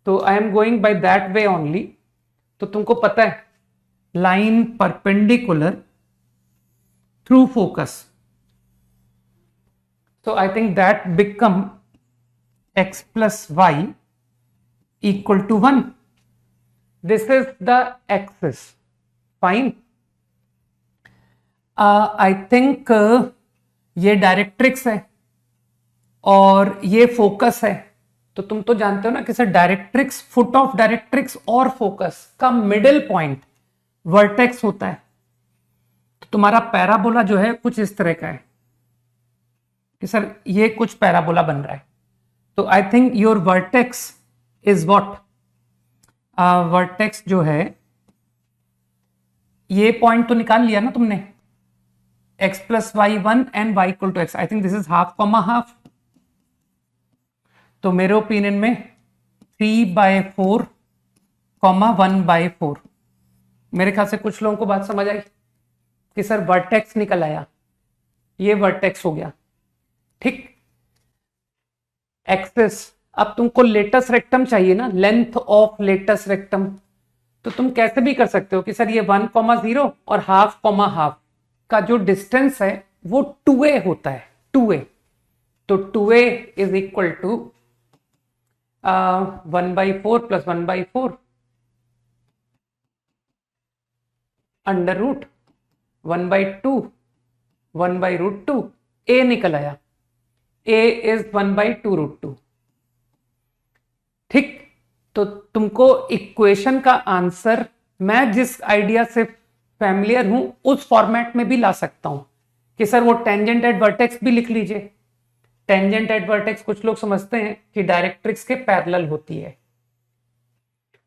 तो I am going by that way only. तो तुमको पता है line perpendicular through focus, so I think that become x plus y equal to 1. This is the axis. Fine. I think ये directrix है और ये फोकस है। तो तुम तो जानते हो ना कि sir directrix, foot of directrix और फोकस का मिडिल पॉइंट वर्टेक्स होता है। तो तुम्हारा पैराबोला जो है कुछ इस तरह का है कि सर ये कुछ पैराबोला बन रहा है। तो I think your vertex is what, vertex जो है ये पॉइंट तो निकाल लिया ना तुमने, x plus y 1 and y equal to x. I think this is half comma half. तो मेरे ओपिनियन में 3/4 कॉमा 1/4। मेरे ख्याल से कुछ लोगों को बात समझ आई कि सर वर्टेक्स निकल आया, ये वर्टेक्स हो गया। ठीक, एक्सिस। अब तुमको लेटस रेक्टम चाहिए ना, लेंथ ऑफ लेटस रेक्टम। तो तुम कैसे भी कर सकते हो कि सर ये 1,0 और हाफ कॉमा हाफ का जो डिस्टेंस है वो 2a होता है, 2a। तो 2a is equal to 1/4 plus 1/4 under root 1/2 1/√2। a निकल आया, a इज 1/2√2। ठीक, तो तुमको इक्वेशन का आंसर मैं जिस आइडिया से फैमिलियर हूं उस फॉर्मेट में भी ला सकता हूं कि सर वो टेंजेंट एट वर्टेक्स भी लिख लीजिए। टेंजेंट एट वर्टेक्स कुछ लोग समझते हैं कि डायरेक्ट्रिक्स के पैरेलल होती है।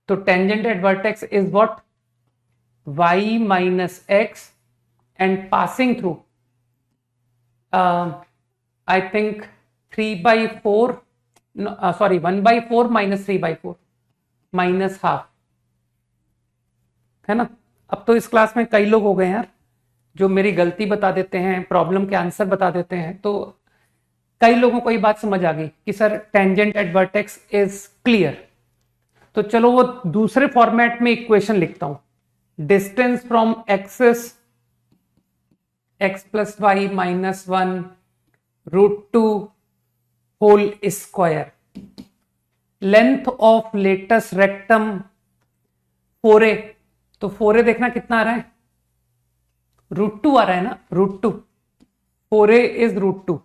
तो tangent at vertex is what, y minus x and passing through I think 3/4, sorry 1/4 minus 3/4 minus half, है ना। अब तो इस क्लास में कई लोग हो गए यार जो मेरी गलती बता देते हैं, प्रॉब्लम के आंसर बता देते हैं। तो कई लोगों को ये बात समझ आ गई कि sir tangent at vertex is clear. तो चलो वो दूसरे फॉर्मेट में इक्वेशन लिखता हूं। Distance from axis x plus y minus 1 √2 whole square, length of latus rectum 4a। तो 4a देखना कितना आ रहा है, √2 आ रहा है ना, √2। 4a is √2।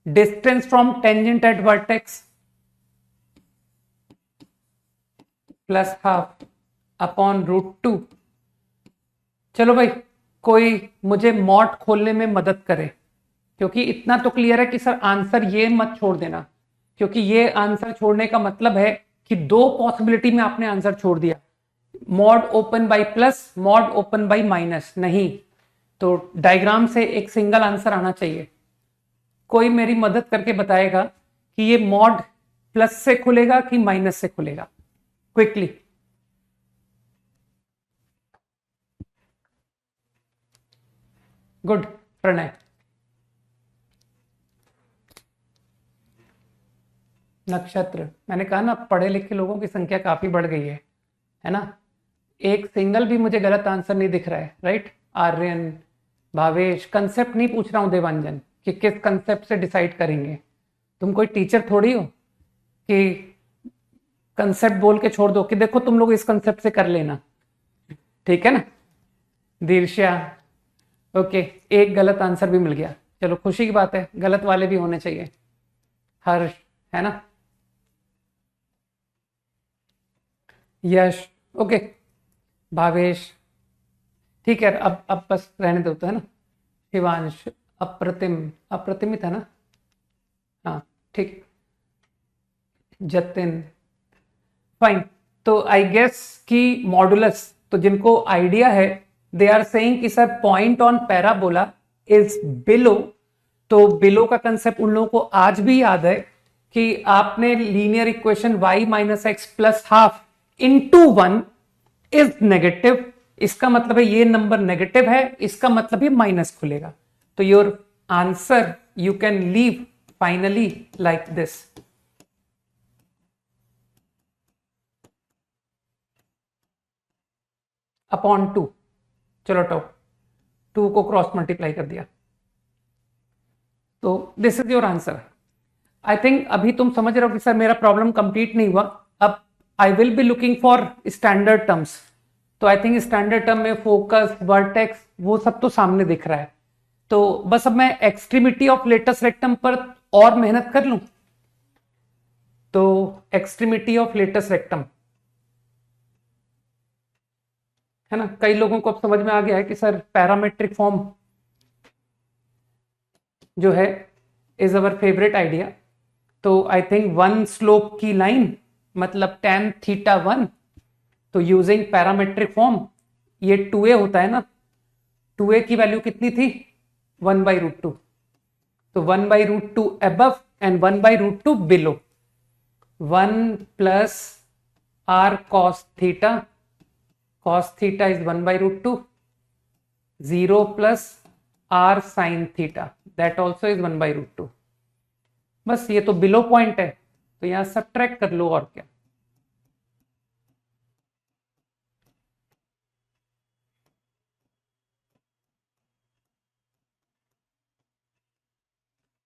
Distance from tangent at vertex plus half upon √2। चलो भाई, कोई मुझे मॉड खोलने में मदद करे। क्योंकि इतना तो क्लियर है कि सर आंसर ये मत छोड़ देना, क्योंकि ये आंसर छोड़ने का मतलब है कि दो पॉसिबिलिटी में आपने आंसर छोड़ दिया, mod open by plus, mod open by minus नहीं। तो डायग्राम से एक सिंगल आंसर आना चाहिए। कोई मेरी मदद करके बताएगा कि ये मॉड प्लस से खुलेगा कि माइनस से खुलेगा, क्विकली। गुड प्रणय। नक्षत्र, मैंने कहा ना पढ़े लिखे लोगों की संख्या काफी बढ़ गई है ना। एक सिंगल भी मुझे गलत आंसर नहीं दिख रहा है, राइट। आर्यन, भावेश, कंसेप्ट नहीं पूछ रहा हूं देवांजन कि किस कंसेप्ट से डिसाइड करेंगे। तुम कोई टीचर थोड़ी हो कि कंसेप्ट बोल के छोड़ दो कि देखो तुम लोग इस कंसेप्ट से कर लेना, ठीक है ना। दीर्ष्या, ओके, एक गलत आंसर भी मिल गया, चलो खुशी की बात है, गलत वाले भी होने चाहिए। हर्ष, है ना। यश, ओके। भावेश, ठीक है, अब बस रहने दो तो, है ना। शिवांश, अप्रतिम, अप्रतिम ही था ना, हाँ ठीक। जतिन, फाइन। तो आई गेस कि मॉडुलस, तो जिनको आइडिया है दे आर सेइंग कि sir point on parabola is below. तो बिलो का कंसेप्ट उन लोगों को आज भी याद है कि आपने linear equation y minus x plus half into 1 is negative. इसका मतलब है ये नंबर नेगेटिव है, इसका मतलब ये माइनस खुलेगा। तो your answer you can leave finally like this. Upon 2, चलो टो 2 को क्रॉस मल्टीप्लाई कर दिया, तो this is your answer. I think अभी तुम समझ रहे हो कि सर मेरा प्रॉब्लम कंप्लीट नहीं हुआ। अब I will be looking for standard terms. तो आई थिंक स्टैंडर्ड टर्म में फोकस, वर्टेक्स, वो सब तो सामने दिख रहा है। तो बस अब मैं एक्सट्रीमिटी ऑफ लेटेस्ट रेक्टम पर और मेहनत कर लूं। तो एक्सट्रीमिटी ऑफ लेटेस्ट रेक्टम, है ना, कई लोगों को अब समझ में आ गया है कि सर पैरामेट्रिक फॉर्म जो है इज अवर फेवरेट आइडिया। तो आई थिंक वन स्लोप की लाइन मतलब tan थीटा 1, तो यूजिंग पैरामेट्रिक फॉर्म ये 2a होता है ना, 2a की वैल्यू कितनी थी 1/√2, तो 1/√2 above and 1/√2 below. 1 plus r cos theta is 1/√2, 0 plus r sin theta that also is 1/√2। बस ये तो बिलो पॉइंट है, तो यहां सब्ट्रैक्ट कर लो और क्या।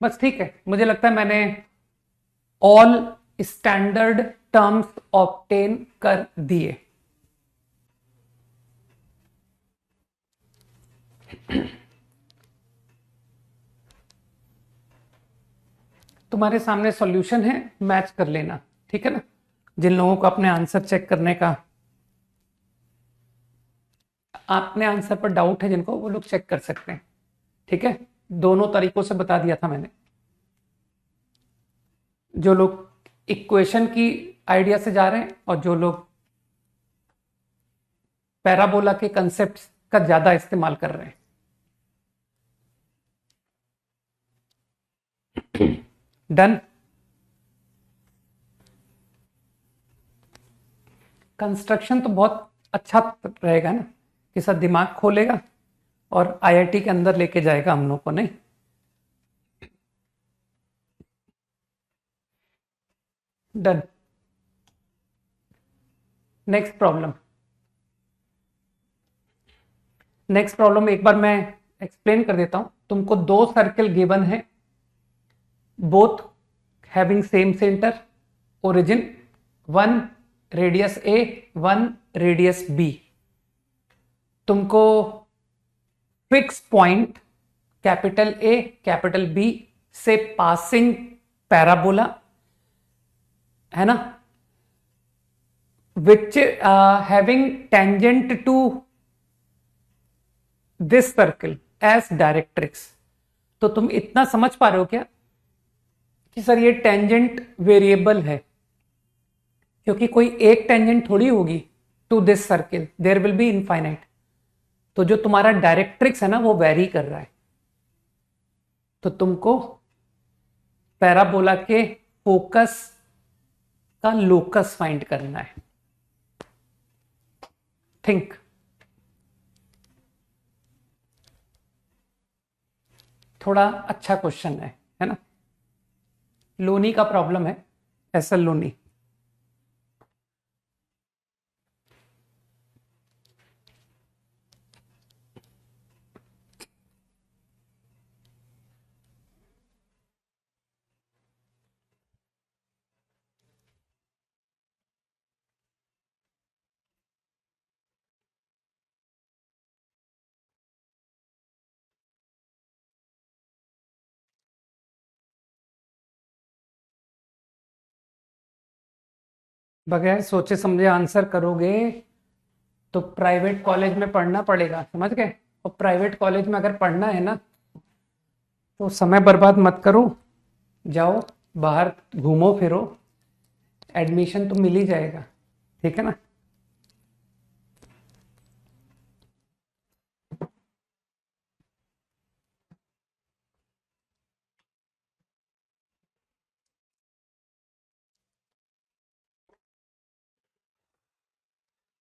बस ठीक है, मुझे लगता है मैंने ऑल स्टैंडर्ड टर्म्स ऑब्टेन कर दिए। तुम्हारे सामने सॉल्यूशन है, मैच कर लेना, ठीक है ना। जिन लोगों को अपने आंसर चेक करने का, अपने आंसर पर डाउट है जिनको, वो लोग चेक कर सकते हैं, ठीक है। दोनों तरीकों से बता दिया था मैंने। जो लोग इक्वेशन की आइडिया से जा रहे हैं और जो लोग पैराबोला के कंसेप्ट का ज्यादा इस्तेमाल कर रहे हैं। डन। कंस्ट्रक्शन तो बहुत अच्छा रहेगा ना कि सर दिमाग खोलेगा और आईआईटी के अंदर लेके जाएगा हम लोग को, नहीं। Done. Next problem, next problem एक बार मैं एक्सप्लेन कर देता हूं। तुमको दो सर्कल गिवन है, both having same centre, origin, one radius A, one radius B. तुमको fix point capital A capital B से पासिंग पैराबोला, है ना, which having tangent to this circle as directrix। तो तुम इतना समझ पा रहे हो क्या कि सर ये टेंजेंट वेरिएबल है, क्योंकि कोई एक टेंजेंट थोड़ी होगी to this circle, there will be infinite. तो जो तुम्हारा डायरेक्ट्रिक्स है ना वो वेरी कर रहा है। तो तुमको पैराबोला के फोकस का लोकस फाइंड करना है। थिंक। थोड़ा अच्छा क्वेश्चन है ना। लोनी का प्रॉब्लम है, एसएल लोनी। बगैर सोचे समझे आंसर करोगे तो प्राइवेट कॉलेज में पढ़ना पड़ेगा, समझ गए। और प्राइवेट कॉलेज में अगर पढ़ना है ना तो समय बर्बाद मत करो, जाओ बाहर घूमो फिरो, एडमिशन तो मिल ही जाएगा, ठीक है ना।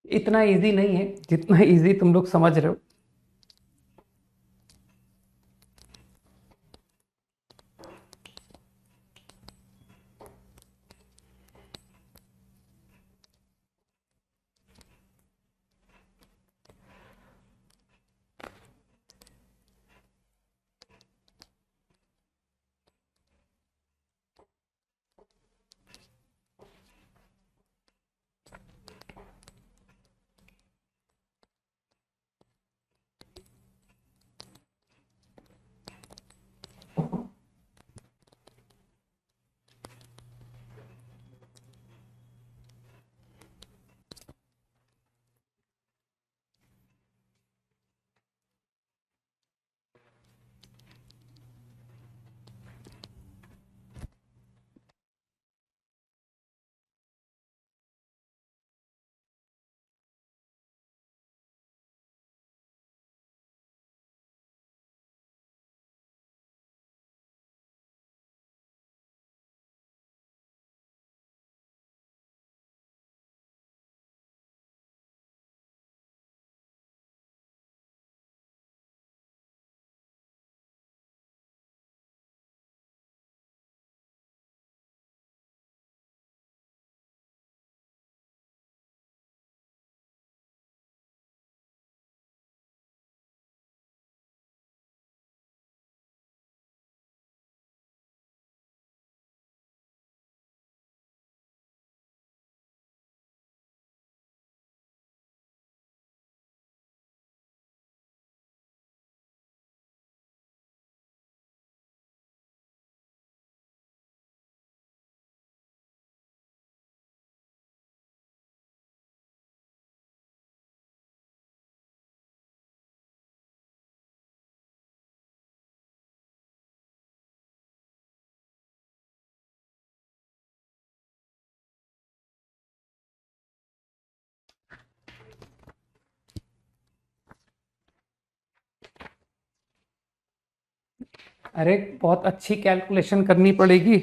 इतना इजी नहीं है जितना इजी तुम लोग समझ रहे हो। अरे बहुत अच्छी कैलकुलेशन करनी पड़ेगी।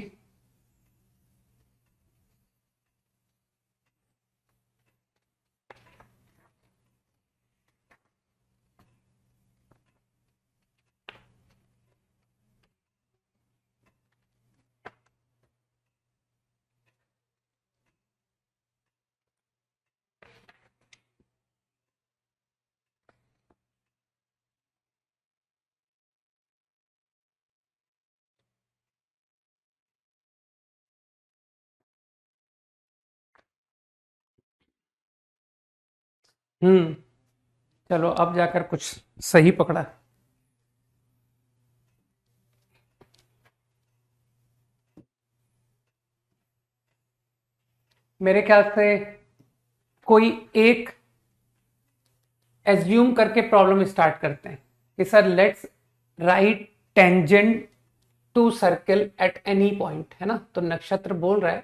चलो अब जाकर कुछ सही पकड़ा। मेरे ख्याल से कोई एक एज्यूम करके प्रॉब्लम स्टार्ट करते हैं कि sir let's write tangent to circle at any point, है ना। तो नक्षत्र बोल रहा है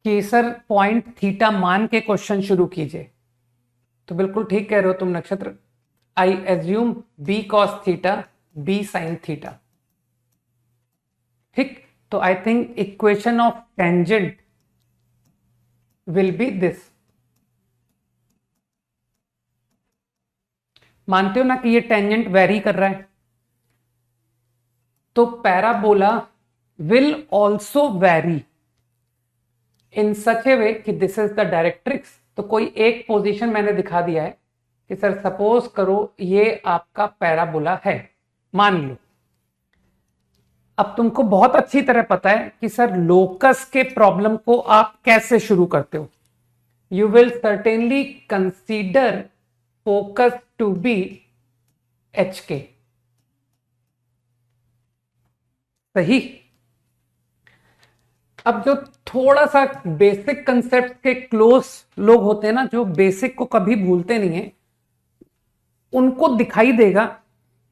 कि सर पॉइंट थीटा मान के क्वेश्चन शुरू कीजिए। तो बिल्कुल ठीक कह रहे हो तुम Nakshatra. I assume B cos theta B sine theta. ठीक, तो I think equation of tangent will be this. मानते हो ना कि ये टेंजेंट वेरी कर रहा है, तो parabola will also very in सच ए वे कि दिस इज द डायरेक्ट्रिक्स। तो कोई एक पोजीशन मैंने दिखा दिया है कि सर सपोज करो ये आपका पैराबोला है, मान लो। अब तुमको बहुत अच्छी तरह पता है कि सर लोकस के प्रॉब्लम को आप कैसे शुरू करते हो। You will certainly consider focus to be H K, सही। अब जो थोड़ा सा बेसिक कंसेप्ट के क्लोज लोग होते हैं ना, जो बेसिक को कभी भूलते नहीं है, उनको दिखाई देगा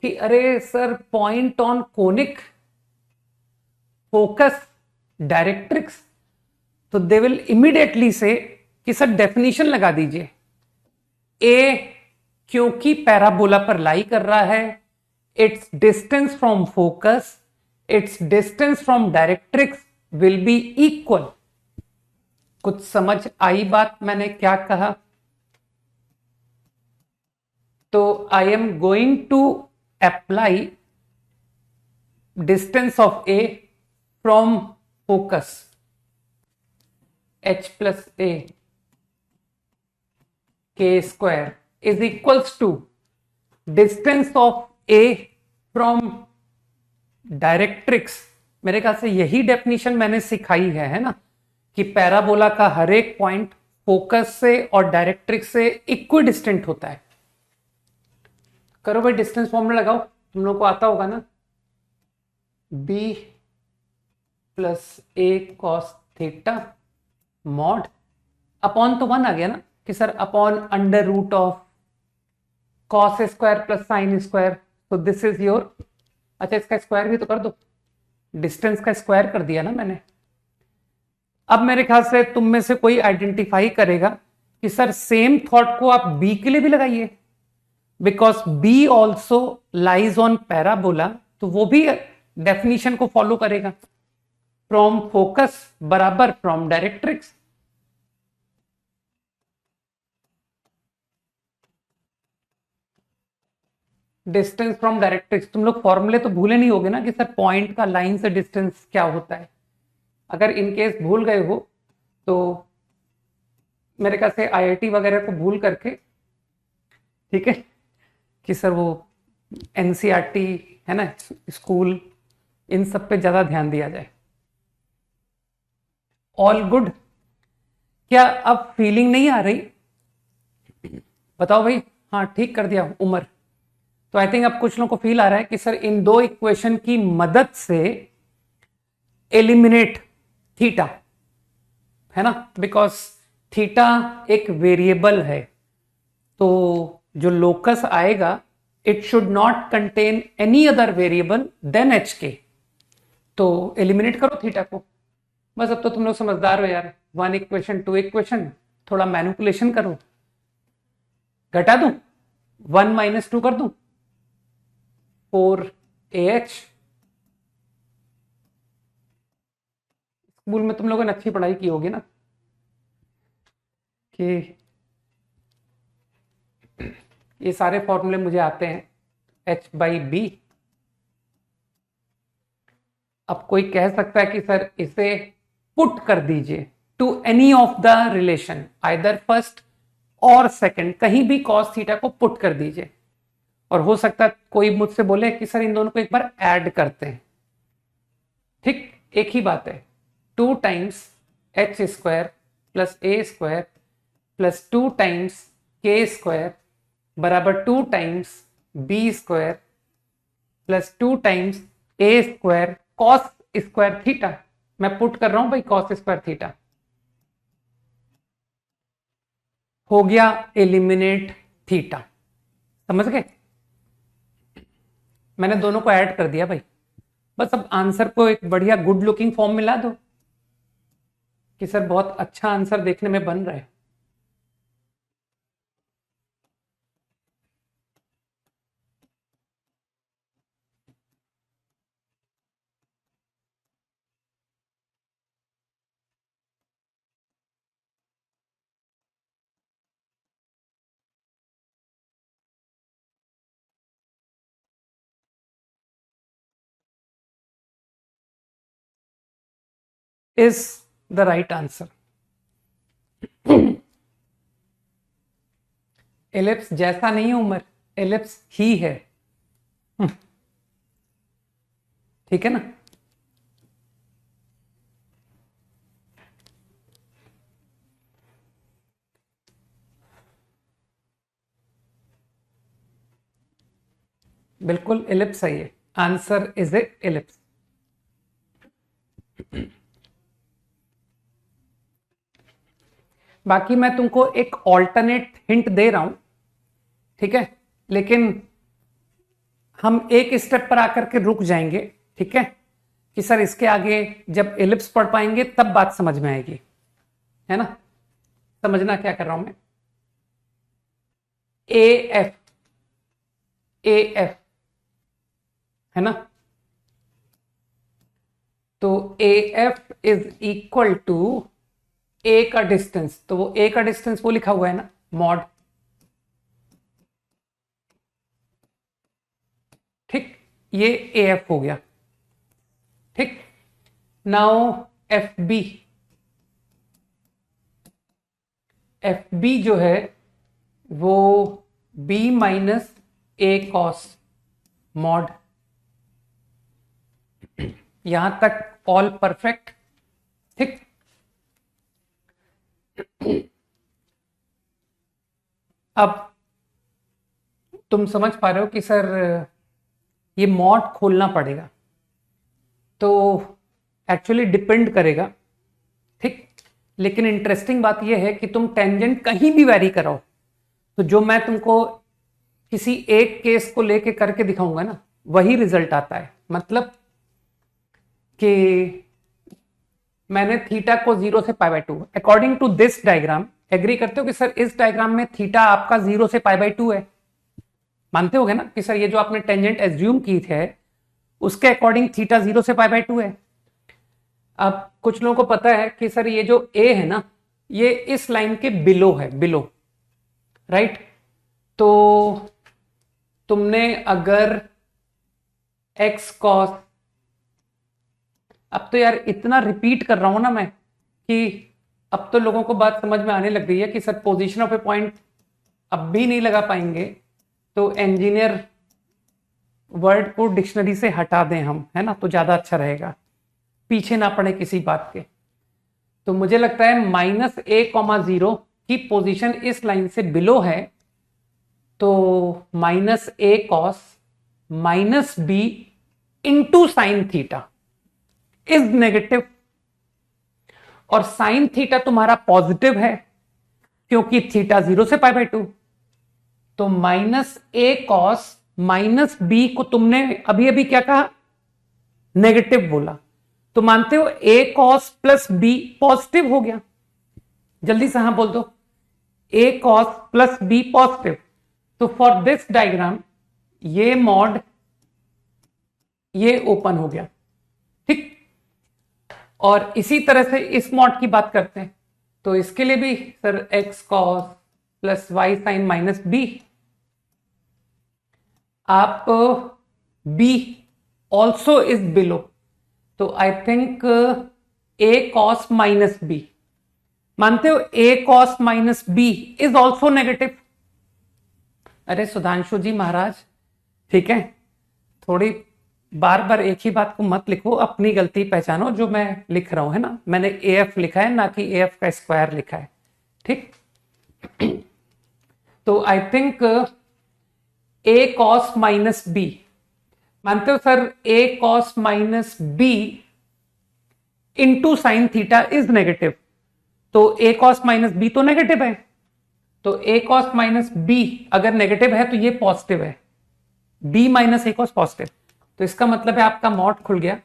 कि अरे sir point on conic focus directrix, तो दे विल इमीडिएटली से कि सर डेफिनेशन लगा दीजिए। ए क्योंकि पैराबोला पर लाई कर रहा है, its distance from focus, its distance from directrix will be equal. कुछ समझ आई बात मैंने क्या कहा? तो I am going to apply distance of A from focus h plus a k square is equals to distance of a from directrix. मेरे ख्याल से यही डेफिनेशन मैंने सिखाई है ना, कि पैराबोला का हर एक पॉइंट फोकस से और डायरेक्ट्रिक्स से इक्विडिस्टेंट होता है। करो भाई डिस्टेंस फॉर्मूला लगाओ, तुम लोग को आता होगा ना, b plus a cos theta mod upon तो 1 आ गया ना, कि sir upon under root of cos square plus sine square. तो दिस इज योर, अच्छा इसका स्क्वायर भी तो कर दो, डिस्टेंस का स्क्वायर कर दिया ना मैंने। अब मेरे ख्याल से तुम में से कोई आइडेंटिफाई करेगा कि सर सेम थॉट को आप बी के लिए भी लगाइए, because B also lies on parabola, तो वो भी डेफिनेशन को फॉलो करेगा। फ्रॉम फोकस बराबर from directrix. Distance from directrix, तुम लोग फॉर्मूले तो भूले नहीं होगे ना कि सर पॉइंट का लाइन से डिस्टेंस क्या होता है। अगर इन केस भूल गए हो तो मेरे ख्याल से आईआईटी वगैरह को भूल करके, ठीक है, कि सर वो एनसीईआरटी है ना, स्कूल, इन सब पे ज्यादा ध्यान दिया जाए। All good? क्या अब फीलिंग नहीं आ रही? बताओ भाई। हाँ ठीक कर दिया उमर। तो आई थिंक अब कुछ लोगों को फील आ रहा है कि सर इन दो इक्वेशन की मदद से एलिमिनेट थीटा, है ना, बिकॉज थीटा एक वेरिएबल है, तो जो लोकस आएगा it should not contain any other variable than H K. तो एलिमिनेट करो थीटा को बस। अब तो तुम लोग समझदार हो यार, 1 इक्वेशन 2 इक्वेशन, थोड़ा मैनिपुलेशन करो। घटा दूं, 1 - 2 कर दूं, 4ah। स्कूल में तुम लोगों ने अच्छी पढ़ाई की होगी ना, कि ये सारे फॉर्मूले मुझे आते हैं h/b। अब कोई कह सकता है कि सर इसे पुट कर दीजिए to any of the relation, either first और सेकंड, कहीं भी cos थीटा को पुट कर दीजिए। और हो सकता है कोई मुझसे बोले कि सर इन दोनों को एक बार ऐड करते हैं। ठीक, एक ही बात है, 2 times h square plus a square plus 2 times k square बराबर 2 times b square plus 2 times a square cos square theta. मैं पुट कर रहा हूं भाई cos स्क्वायर थीटा। हो गया एलिमिनेट थीटा। समझ गए? मैंने दोनों को ऐड कर दिया भाई। बस अब आंसर को एक बढ़िया गुड लुकिंग फॉर्म में ला दो कि सर बहुत अच्छा आंसर देखने में बन रहा है। Is the right answer. Ellipse जैसा नहीं है उमर, एलिप्स ही है। ठीक है ना। बिल्कुल एलिप्स है ये, आंसर इज ए एलिप्स। बाकी मैं तुमको एक ऑल्टरनेट हिंट दे रहा हूं, ठीक है, लेकिन हम एक स्टेप पर आकर के रुक जाएंगे, ठीक है, कि सर इसके आगे जब एलिप्स पढ़ पाएंगे तब बात समझ में आएगी, है ना। समझना क्या कर रहा हूं मैं। ए एफ, ए एफ है ना, तो A F is equal to A का डिस्टेंस, तो वो ए का डिस्टेंस वो लिखा हुआ है ना, मॉड। ठीक, ये ए एफ हो गया। ठीक, now F B, F B जो है वो बी माइनस ए कॉस मॉड। यहां तक ऑल परफेक्ट। ठीक, अब तुम समझ पा रहे हो कि सर ये मॉड खोलना पड़ेगा, तो एक्चुअली डिपेंड करेगा। ठीक, लेकिन इंटरेस्टिंग बात यह है कि तुम टेंजेंट कहीं भी वैरी कराओ, तो जो मैं तुमको किसी एक केस को लेके करके दिखाऊंगा ना, वही रिजल्ट आता है। मतलब कि मैंने थीटा को 0 से pi by 2, according to this diagram, agree करते हो कि सर इस डायग्राम में थीटा आपका 0 से पाई बाय 2 है? मानते होगे ना कि सर ये जो आपने टेंजेंट एज्यूम की थे उसके अकॉर्डिंग थीटा 0 से पाई बाय 2 है। अब कुछ लोगों को पता है कि सर ये जो ए है ना, ये इस लाइन के बिलो है, बिलो, राइट। तो तुमने अगर एक्स कॉस, अब तो यार इतना रिपीट कर रहा हूं ना मैं कि अब तो लोगों को बात समझ में आने लग गई है कि sir position of A point अब भी नहीं लगा पाएंगे, तो इंजीनियर वर्ड को डिक्शनरी से हटा दें हम, है ना, तो ज्यादा अच्छा रहेगा, पीछे ना पड़े किसी बात के। तो मुझे लगता है माइनस ए कॉमा 0 की पोजीशन इस लाइन से बिलो है, तो minus A cos minus b into sine theta is negative, और साइन थीटा तुम्हारा पॉजिटिव है क्योंकि थीटा 0 से पाई बाय 2, तो माइनस ए कॉस माइनस बी को तुमने अभी अभी क्या कहा, नेगेटिव बोला, तो मानते हो A cos plus B positive हो गया। जल्दी से हाँ बोल दो, ए कॉस प्लस बी पॉजिटिव। तो फॉर दिस डायग्राम ये मॉड ये ओपन हो गया। ठीक, और इसी तरह से इस मॉड की बात करते हैं, तो इसके लिए भी sir X cos plus Y sine minus B, आप बी ऑल्सो इज बिलो, तो I think A cos minus B, मानते हो A cos minus B is also negative. अरे सुधांशु जी महाराज, ठीक है, थोड़ी बार बार एक ही बात को मत लिखो, अपनी गलती पहचानो। जो मैं लिख रहा हूं, है ना, मैंने ए एफ लिखा है ना कि ए एफ का स्क्वायर लिखा है। ठीक, तो I think A cos minus B, मानते हो sir a cos minus b into sine theta is negative, तो ए कॉस माइनस बी तो नेगेटिव है, तो ए कॉस माइनस बी अगर नेगेटिव है तो ये पॉजिटिव है। b minus a cos positive, तो इसका मतलब है आपका मॉड खुल गया।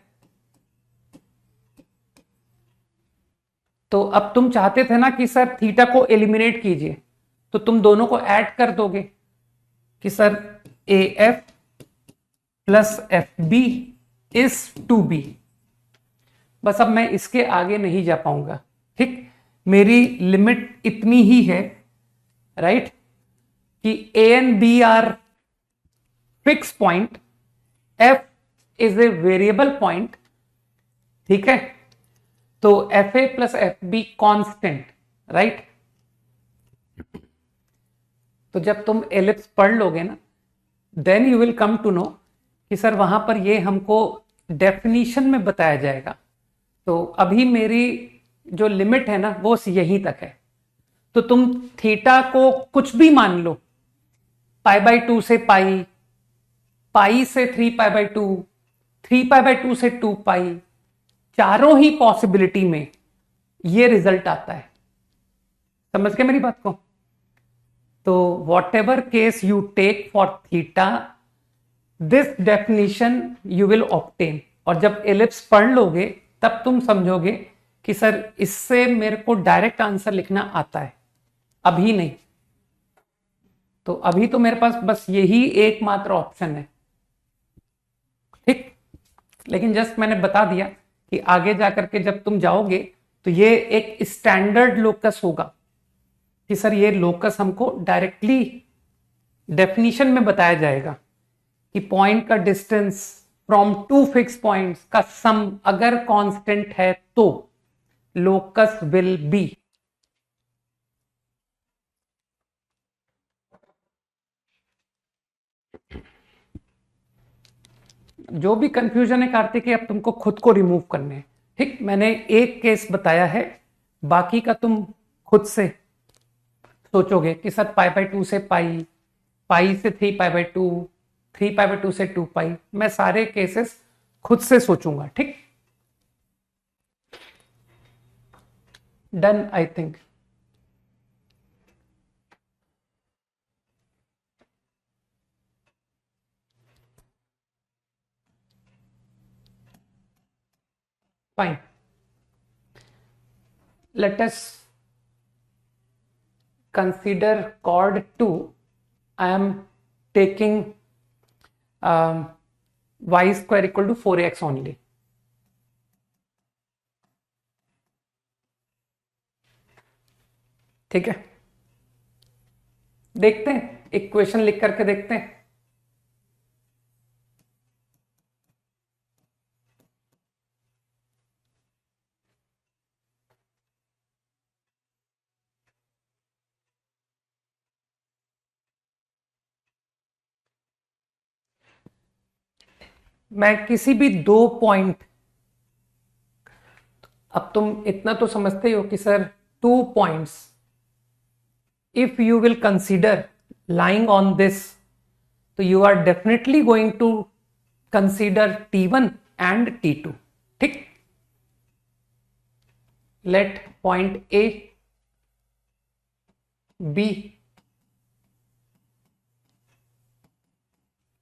तो अब तुम चाहते थे ना कि सर थीटा को एलिमिनेट कीजिए, तो तुम दोनों को ऐड कर दोगे कि sir a f plus f b is 2b। बस अब मैं इसके आगे नहीं जा पाऊंगा, ठीक। मेरी लिमिट इतनी ही है, राइट, कि a and b are fix point, f is a variable point, ठीक है। तो f a plus f b constant, right. तो जब तुम एलिप्स पढ़ लोगे ना, then you will come to know कि सर वहां पर ये हमको डेफिनीशन में बताया जाएगा। तो अभी मेरी जो लिमिट है ना वो यहीं तक है। तो तुम थीटा को कुछ भी मान लो, पाई बाई 2 से पाई, पाई से 3π/2, 3π/2 से 2π, चारों ही पॉसिबिलिटी में ये रिजल्ट आता है। समझ गए मेरी बात को? तो whatever case you take for theta, this definition you will obtain. और जब एलिप्स पढ़ लोगे तब तुम समझोगे कि सर इससे मेरे को डायरेक्ट आंसर लिखना आता है, अभी नहीं। तो अभी तो मेरे पास बस यही एकमात्र ऑप्शन है, ठीक। लेकिन जस्ट मैंने बता दिया कि आगे जाकर के जब तुम जाओगे तो ये एक स्टैंडर्ड लोकस होगा कि सर ये लोकस हमको डायरेक्टली डेफिनेशन में बताया जाएगा कि पॉइंट का distance from two fix points का सम अगर कांस्टेंट है तो लोकस विल बी। जो भी कंफ्यूजन है कार्तिक, अब तुमको खुद को रिमूव करने हैं, ठीक। मैंने एक केस बताया है, बाकी का तुम खुद से सोचोगे कि सर π/2 से पाई, पाई से 3π/2, 3π/2 से 2π। मैं सारे केसेस खुद से सोचूंगा, ठीक। Done I think. Fine, let us consider chord 2. I am taking y square equal to 4x only. ठीक है, देखते हैं, इक्वेशन लिख करके देखते हैं। मैं किसी भी दो पॉइंट, अब तुम इतना तो समझते ही हो कि sir 2 points if you will consider lying on this, तो you are definitely going to consider T1 and T2, ठीक। let point A be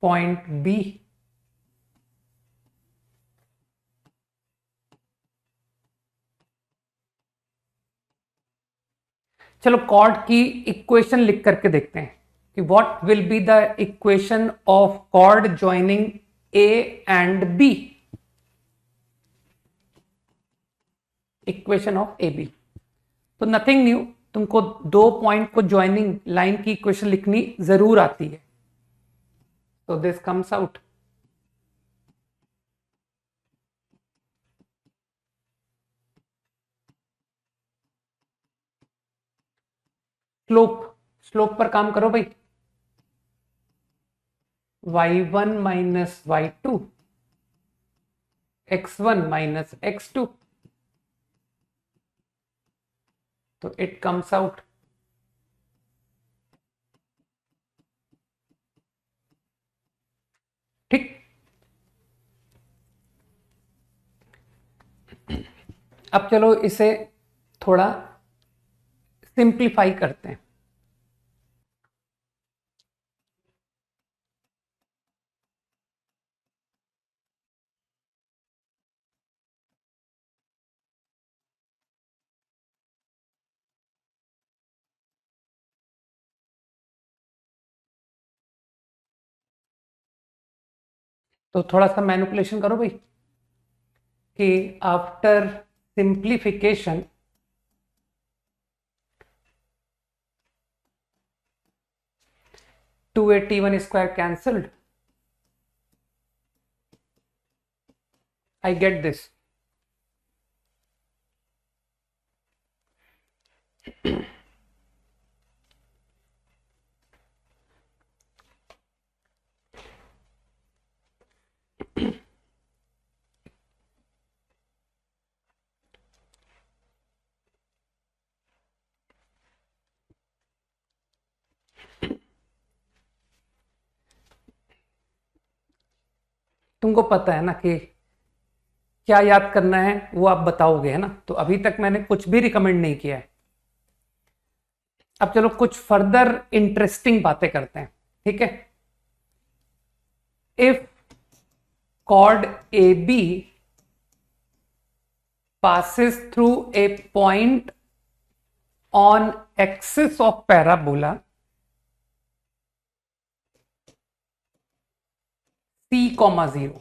point B चलो कॉर्ड की इक्वेशन लिख करके देखते हैं कि what will be the equation of chord joining a and b. Equation of a b, तो nothing new, तुमको दो पॉइंट को ज्वाइनिंग लाइन की इक्वेशन लिखनी जरूर आती है। तो this comes out slope, slope पर काम करो भाई, y1 minus y2 x1 minus x2, तो इट कम्स आउट ठीक। अब चलो इसे थोड़ा सिंप्लीफाई करते हैं। तो थोड़ा सा मैनिपुलेशन करो भाई कि after simplification 281 square cancelled. I get this. तुमको पता है ना कि क्या याद करना है वो आप बताओगे, है ना। तो अभी तक मैंने कुछ भी रिकमेंड नहीं किया है। अब चलो कुछ फर्दर इंटरेस्टिंग बातें करते हैं, ठीक है। If chord AB passes through a point on axis of parabola C, 0,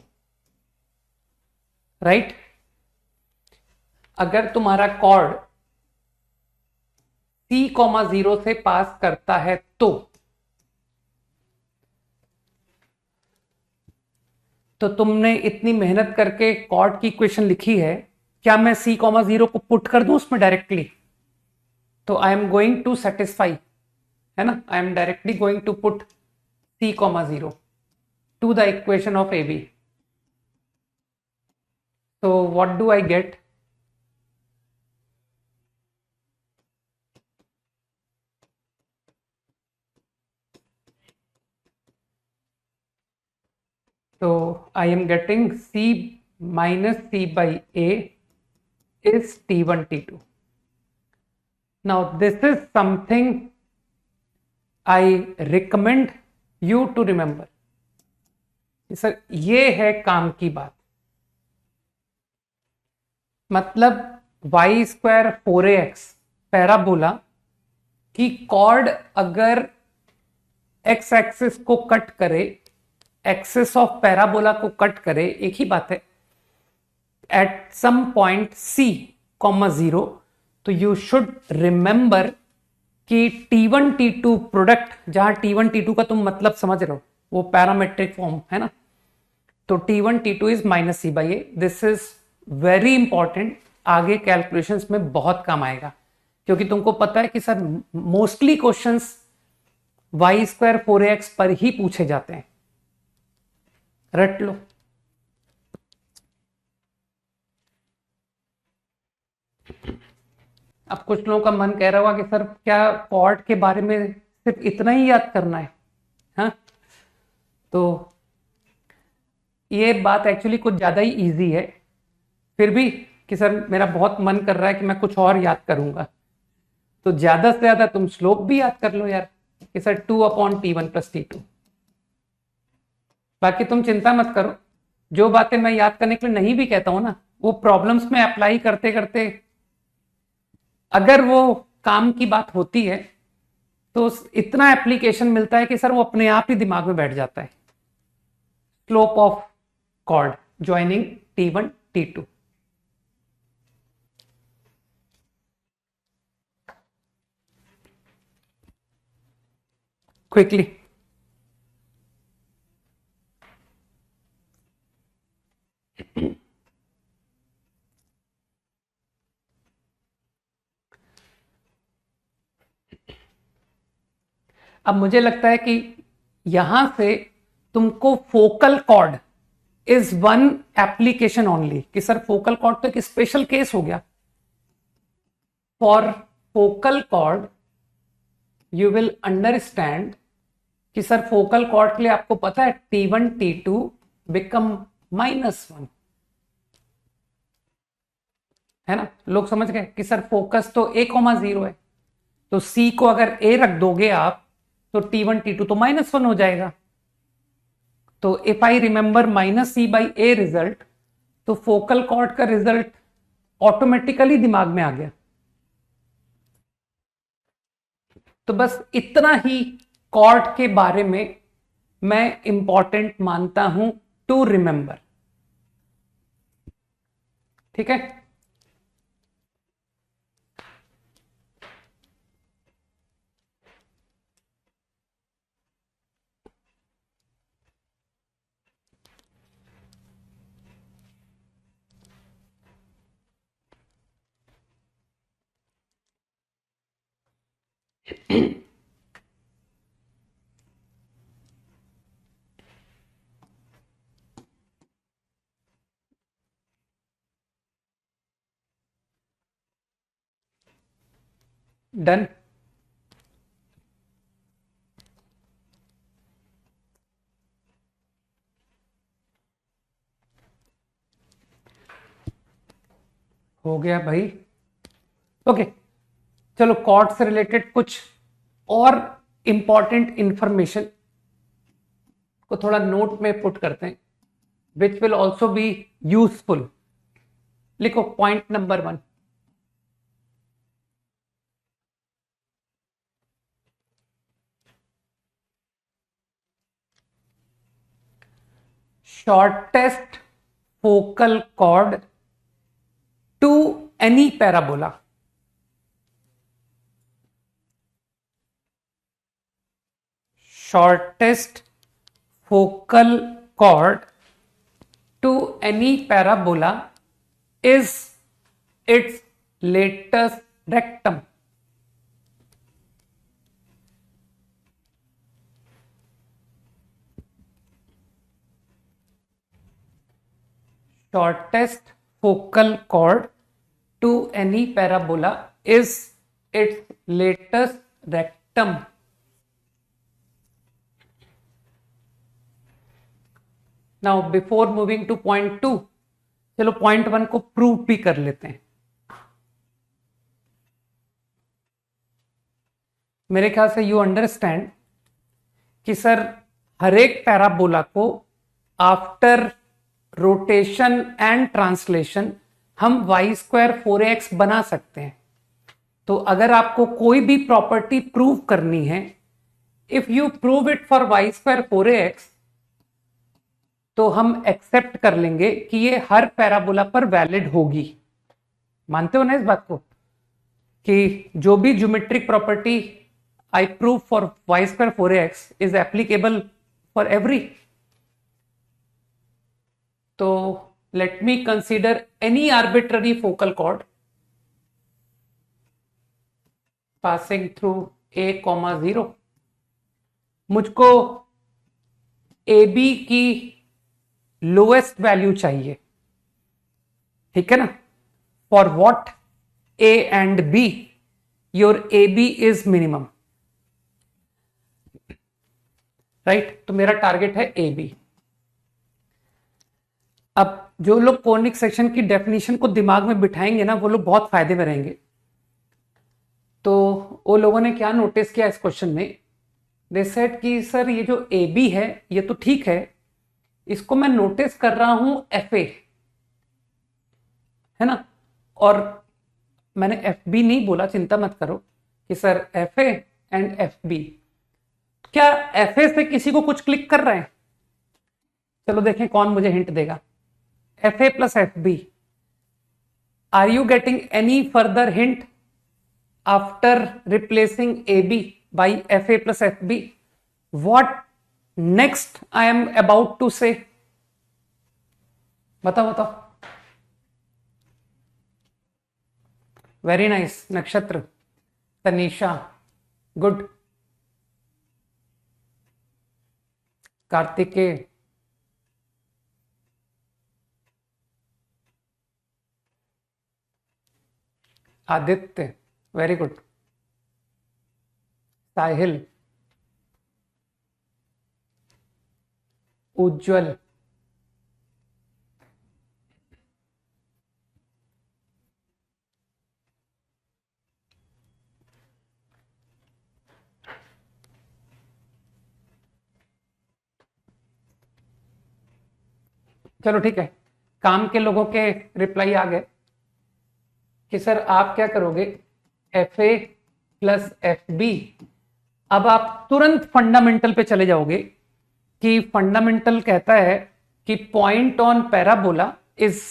right. अगर तुम्हारा कॉर्ड C, 0 से पास करता है तो तुमने इतनी मेहनत करके कॉर्ड की इक्वेशन लिखी है, क्या मैं C, 0 को पुट कर दूं उसमें डायरेक्टली? तो I am going to satisfy, है ना, I am directly going to put C, 0 to the equation of AB. So what do I get? So I am getting C minus C by A is T1, T2. Now this is something I recommend you to remember. Sir ये है काम की बात, मतलब y square 4ax parabola की cord अगर x axis को cut करे, एक्सिस ऑफ पैराबोला को कट करे, एक ही बात है, एट सम पॉइंट C, 0, तो यू शुड रिमेंबर कि T1 T2 प्रोडक्ट, जहां T1 T2 का तुम मतलब समझ रहे हो, वो पैरामेट्रिक फॉर्म है ना, तो T1 T2 is minus c by a. This is very important, आगे कैलकुलेशंस में बहुत काम आएगा, क्योंकि तुमको पता है कि sir mostly questions y square 4ax पर ही पूछे जाते हैं, रट लो। अब कुछ लोगों का मन कह रहा होगा कि सर क्या कॉर्ड के बारे में सिर्फ इतना ही याद करना है, हाँ? तो ये बात एक्चुअली कुछ ज़्यादा ही इजी है, फिर भी कि सर मेरा बहुत मन कर रहा है कि मैं कुछ और याद करूंगा, तो ज़्यादा से ज़्यादा तुम स्लोप भी याद कर लो यार, कि सर 2/T1 + T2। बाकी तुम चिंता मत करो, जो बातें मैं याद करने के लिए नहीं भी कहता हूं ना, वो प्रॉब्लम्स में अप्लाई करते करते अगर वो काम की बात होती है तो इतना एप्लीकेशन मिलता है कि सर वो अपने आप ही दिमाग में बैठ जाता है। Slope of chord joining T1 T2। Quickly, अब मुझे लगता है कि यहां से तुमको focal chord is one application only, कि सर फोकल कॉर्ड तो एक स्पेशल केस हो गया। For focal cord you will understand कि सर फोकल कॉर्ड के लिए आपको पता है T1 T2 बिकम -1, है ना। लोग समझ गए कि सर फोकस तो A, 0 है, तो C को अगर A रख दोगे आप तो T1 T2 तो -1 हो जाएगा। तो if I remember -C/A result, तो फोकल कॉर्ड का रिजल्ट ऑटोमेटिकली दिमाग में आ गया। तो बस इतना ही कॉर्ड के बारे में मैं इंपॉर्टेंट मानता हूं टू रिमेंबर। ठीक है, डन। हो गया भाई। ओके, चलो कॉर्ड से रिलेटेड कुछ और इंपॉर्टेंट इंफॉर्मेशन को थोड़ा नोट में पुट करते हैं, which will also be useful. लिखो point number 1, shortest focal chord to any parabola। shortest focal chord to any parabola is its latus rectum। shortest focal chord to any parabola is its latus rectum। Now before moving two point 2, चलो point 1 को prove भी कर लेते हैं। मेरे ख्याल से you understand कि सर हर एक पैराबोला को आफ्टर रोटेशन एंड ट्रांसलेशन हम y² 4ax बना सकते हैं। तो अगर आपको कोई भी प्रॉपर्टी प्रूव करनी है, if you prove it for y² 4ax, तो हम एक्सेप्ट कर लेंगे कि ये हर पैराबोला पर वैलिड होगी। मानते हो ना इस बात को कि जो भी geometric property I prove for y² 4ax is applicable for every. तो let me consider any arbitrary focal chord passing through a,0। मुझको AB की लोएस्ट वैल्यू चाहिए, ठीक है ना, for what A and B your AB is minimum, right. तो मेरा target है AB। अब जो लोग कोनिक सेक्शन की डेफिनेशन को दिमाग में बिठाएंगे ना, वो लोग बहुत फायदे में रहेंगे। तो वो लोगों ने क्या नोटिस किया इस क्वेश्चन में, दे सेड कि सर ये जो AB है ये तो ठीक है, इसको मैं नोटिस कर रहा हूं FA, है ना, और मैंने FB नहीं बोला, चिंता मत करो कि सर FA एंड FB। क्या FA से किसी को कुछ क्लिक कर रहे हैं? चलो देखें कौन मुझे हिंट देगा। FA plus FB, are you getting any further hint after replacing AB by FA plus FB? What next I am about to say? बताओ बताओ। Very nice Nakshatra, Tanisha, good, Kartikeya, Aditya, very good, Sahil, Ujjwal, चलो ठीक है। काम के लोगों के रिप्लाई आ गए कि सर आप क्या करोगे, FA प्लस FB। अब आप तुरंत फंडामेंटल पे चले जाओगे कि फंडामेंटल कहता है कि point on parabola is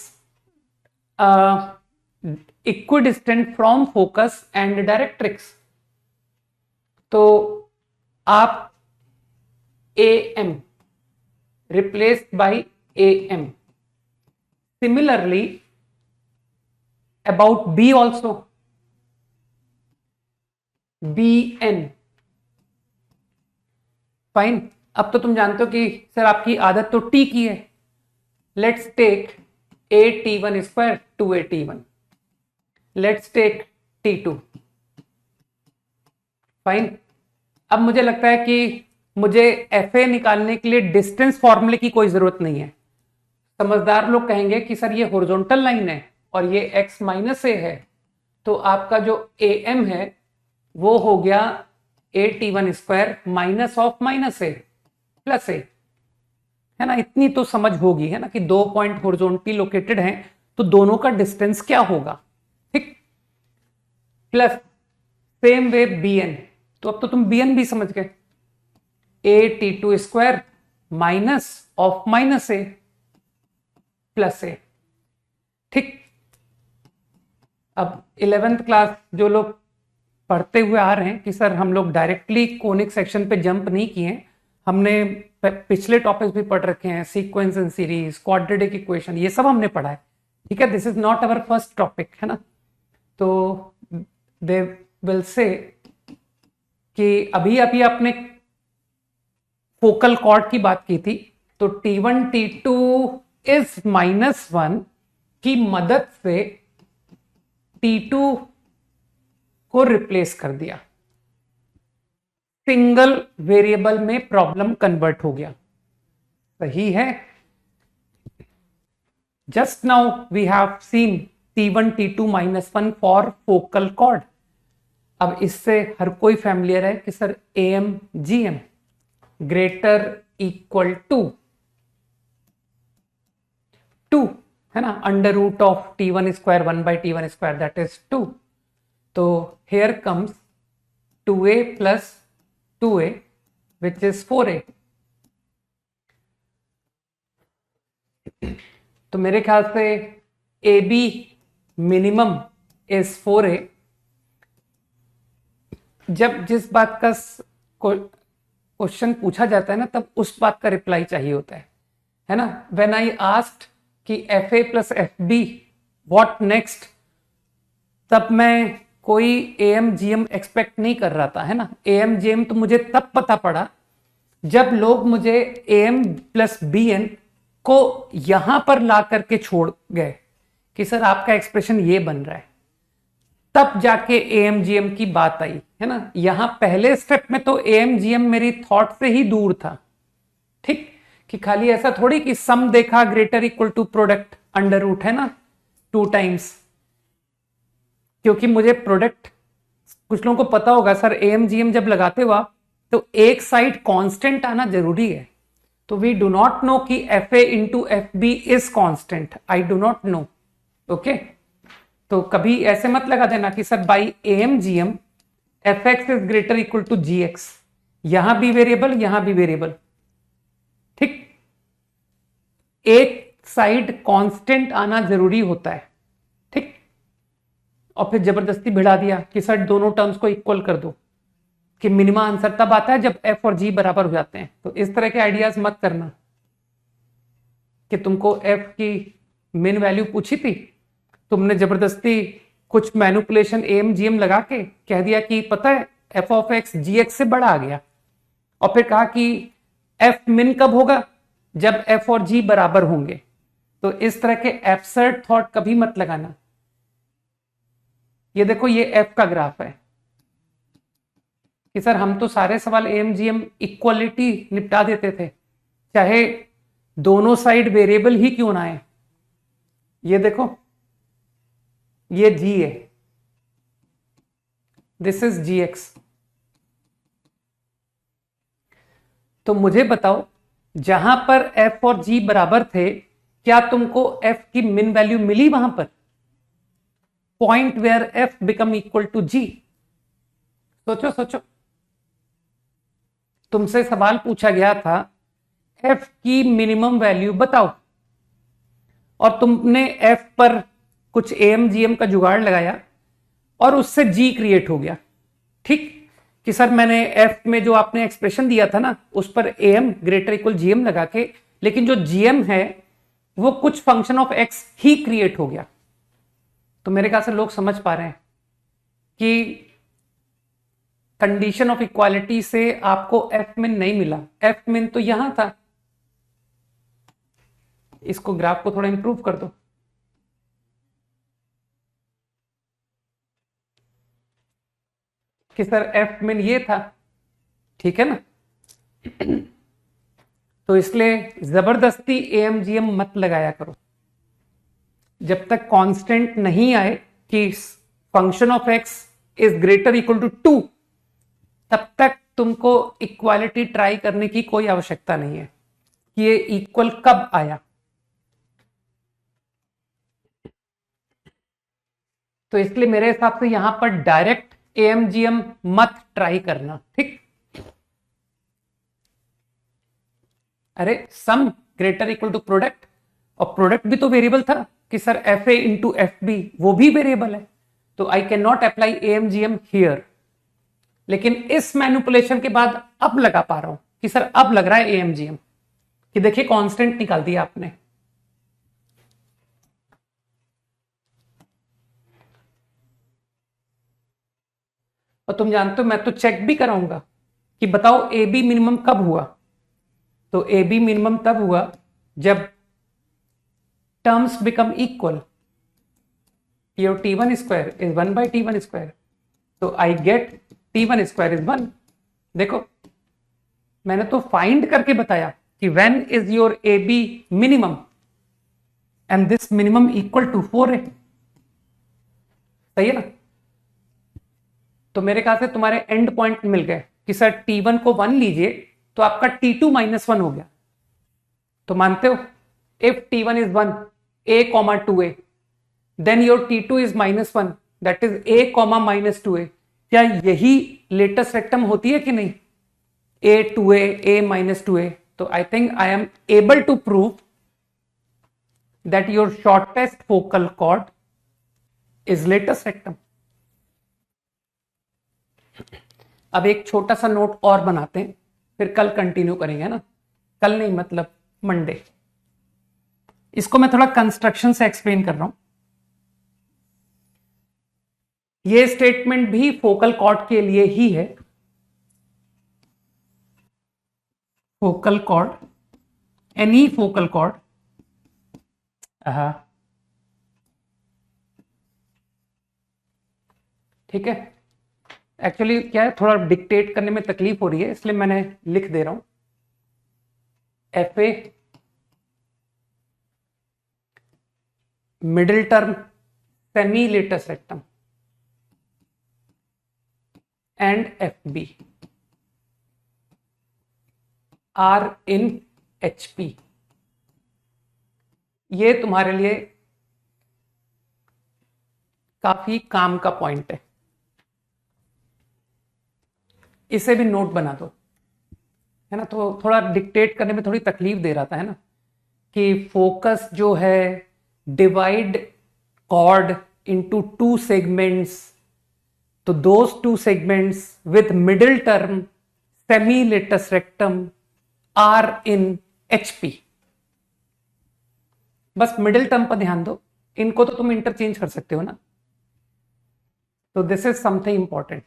equidistant from focus and directrix. तो आप AM replaced by AM. Similarly, about B also, BN. Fine. अब तो तुम जानते हो कि सर आपकी आदत तो T की है। Let's take AT1 square 2AT1। Let's take T2। Fine. अब मुझे लगता है कि मुझे FA निकालने के लिए डिस्टेंस फॉर्मूले की कोई जरूरत नहीं है। समझदार लोग कहेंगे कि सर ये हॉरिजॉन्टल लाइन है और ये x माइनस ए है, तो आपका जो AM है वो हो गया AT1 square minus of minus A plus A, है ना। इतनी तो समझ होगी, है ना, कि दो पॉइंट हॉरिजॉन्टली लोकेटेड हैं तो दोनों का डिस्टेंस क्या होगा, ठीक। प्लस सेम वे BN, तो अब तो तुम BN भी समझ गए। AT2 square minus of minus A plus A, ठीक। अब 11th क्लास जो लोग पढ़ते हुए आ रहे हैं कि सर हम लोग डायरेक्टली कोनिक सेक्शन पे जंप नहीं किए, हमने पिछले टॉपिक्स भी पढ़ रखे हैं, sequence and series, quadratic equation, ये सब हमने पढ़ा है, ठीक है। This is not our first topic, है ना। तो दे विल से कि अभी अभी आपने फोकल कॉर्ड की बात की थी, तो T1 T2 इज -1 की मदद से T2 को रिप्लेस कर दिया, सिंगल वेरिएबल में प्रॉब्लम कन्वर्ट हो गया, सही है। Just now we have seen T1 T2 -1 for focal chord. अब इससे हर कोई फैमिलियर है कि sir AM GM greater equal to 2, है ना, under root of T1 square 1 by T1 square that is 2। तो here comes 2A plus 2A which is 4A। तो मेरे ख्याल से AB मिनिमम इज 4A। जब जिस बात का क्वेश्चन पूछा जाता है ना, तब उस बात का रिप्लाई चाहिए होता है ना। व्हेन आई आस्क्ड कि FA plus FB what next, तब मैं कोई AM GM एक्सपेक्ट नहीं कर रहा था, है ना। AM GM तो मुझे तब पता पड़ा जब लोग मुझे AM प्लस BN को यहां पर ला करके छोड़ गए कि सर आपका एक्सप्रेशन ये बन रहा है, तब जाके AM GM की बात आई, है ना। यहां पहले स्टेप में तो AM GM मेरी थॉट से ही दूर था, ठीक, कि खाली ऐसा थोड़ी कि सम देखा greater equal to product under root, है ना, 2 टाइम्स। क्योंकि मुझे प्रोडक्ट, कुछ लोगों को पता होगा सर AM GM जब लगाते हो आप तो एक साइड कांस्टेंट आना जरूरी है। तो वी डू नॉट नो कि FA into FB is constant, I do not know, okay. तो कभी ऐसे मत लगा देना कि sir by AM GM fx is greater equal to gx, यहां भी वेरिएबल यहां भी वेरिएबल, ठीक। एक साइड कांस्टेंट आना जरूरी होता है, ठीक। और फिर जबरदस्ती भिड़ा दिया कि सर दोनों टर्म्स को इक्वल कर दो, कि मिनिमम आंसर तब आता है जब f और g बराबर हो जाते हैं। तो इस तरह के आइडियाज मत करना कि तुमको f की मिन वैल्यू पूछी थी, तुमने जबरदस्ती कुछ मैनिपुलेशन AM GM लगा के कह दिया कि पता है f ऑफ x gx से बड़ा आ गया, और फिर कहा कि f मिन कब होगा, जब f और g बराबर होंगे। तो इस तरह के एब्सर्ड थॉट कभी मत लगाना। ये देखो, ये f का ग्राफ है कि सर हम तो सारे सवाल AM GM इक्वलिटी निपटा देते थे, चाहे दोनों साइड वेरिएबल ही क्यों ना आए। ये देखो, ये g है, दिस इज gx। तो मुझे बताओ, जहां पर f और g बराबर थे, क्या तुमको f की मिन वैल्यू मिली वहां पर, point where f become equal to g। सोचो सोचो, तुमसे सवाल पूछा गया था एफ की मिनिमम वैल्यू बताओ, और तुमने एफ पर कुछ एम जीएम का जुगाड़ लगाया और उससे जी क्रिएट हो गया। ठीक कि सर मैंने एफ में जो आपने एक्सप्रेशन दिया था ना उस पर एम ग्रेटर इक्वल जीएम लगा के, लेकिन जो जीएम है वो कुछ function of x he create हो गया। तो मेरे ख्याल से लोग समझ पा रहे हैं कि कंडीशन ऑफ इक्वालिटी से आपको एफ मिन नहीं मिला, एफ मिन तो यहां था। इसको ग्राफ को थोड़ा इंप्रूव कर दो। कि सर एफ मिन ये था, ठीक है ना। तो इसलिए जबरदस्ती एएमजीएम मत लगाया करो जब तक कांस्टेंट नहीं आए कि function of x is greater equal to 2, तब तक तुमको इक्वालिटी ट्राई करने की कोई आवश्यकता नहीं है कि ये इक्वल कब आया। तो इसलिए मेरे हिसाब से यहां पर डायरेक्ट एएमजीएम मत ट्राई करना, ठीक। अरे sum greater equal to product, और प्रोडक्ट भी तो वेरिएबल था कि sir F A into F B, वो भी वेरिएबल है। तो I can not apply AMGM here, लेकिन इस मैनिपुलेशन के बाद अब लगा पा रहा हूं कि सर अब लग रहा है एएमजीएम, कि देखिए कांस्टेंट निकाल दिया आपने। और तुम जानते हो मैं तो चेक भी कराऊंगा कि बताओ ए बी मिनिमम कब हुआ। तो ए बी मिनिमम तब हुआ जब terms become equal, your t1 square is 1 by t1 square, तो I get t1 square is 1। देखो मैंने तो फाइंड करके बताया कि when is your a b minimum and this minimum equal to 4 है, सही है ना। तो मेरे ख्याल से तुम्हारे एंड पॉइंट मिल गए कि सर t1 को 1 लीजिए तो आपका t2 -1 हो गया। तो मानते हो if t1 is 1 a, 2a, then your t2 is -1, that is a, -2a। क्या यही लेटेस्ट रेक्टम होती है कि नहीं, a 2a, a -2a। तो I think I am able to prove that your shortest focal chord is latus rectum. अब एक छोटा सा नोट और बनाते हैं, फिर कल कंटिन्यू करेंगे ना, कल नहीं मतलब मंडे। इसको मैं थोड़ा कंस्ट्रक्शन से एक्सप्लेन कर रहा हूं। ये स्टेटमेंट भी फोकल कॉर्ड के लिए ही है। Focal cord, any focal cord, ठीक है। एक्चुअली क्या है, थोड़ा डिक्टेट करने में तकलीफ हो रही है इसलिए मैंने लिख दे रहा हूं। F a middle term semi latus rectum and FB are in HP। ये तुम्हारे लिए काफी काम का पॉइंट है, इसे भी नोट बना दो, है ना। तो थोड़ा डिक्टेट करने में थोड़ी तकलीफ दे रहा था, है ना, कि फोकस जो है डिवाइड कॉर्ड इनटू 2 सेगमेंट्स, तो those 2 segments with middle term semi latus rectum are in HP। बस मिडिल टर्म पर ध्यान दो, इनको तो तुम इंटरचेंज कर सकते हो ना। तो this is something important.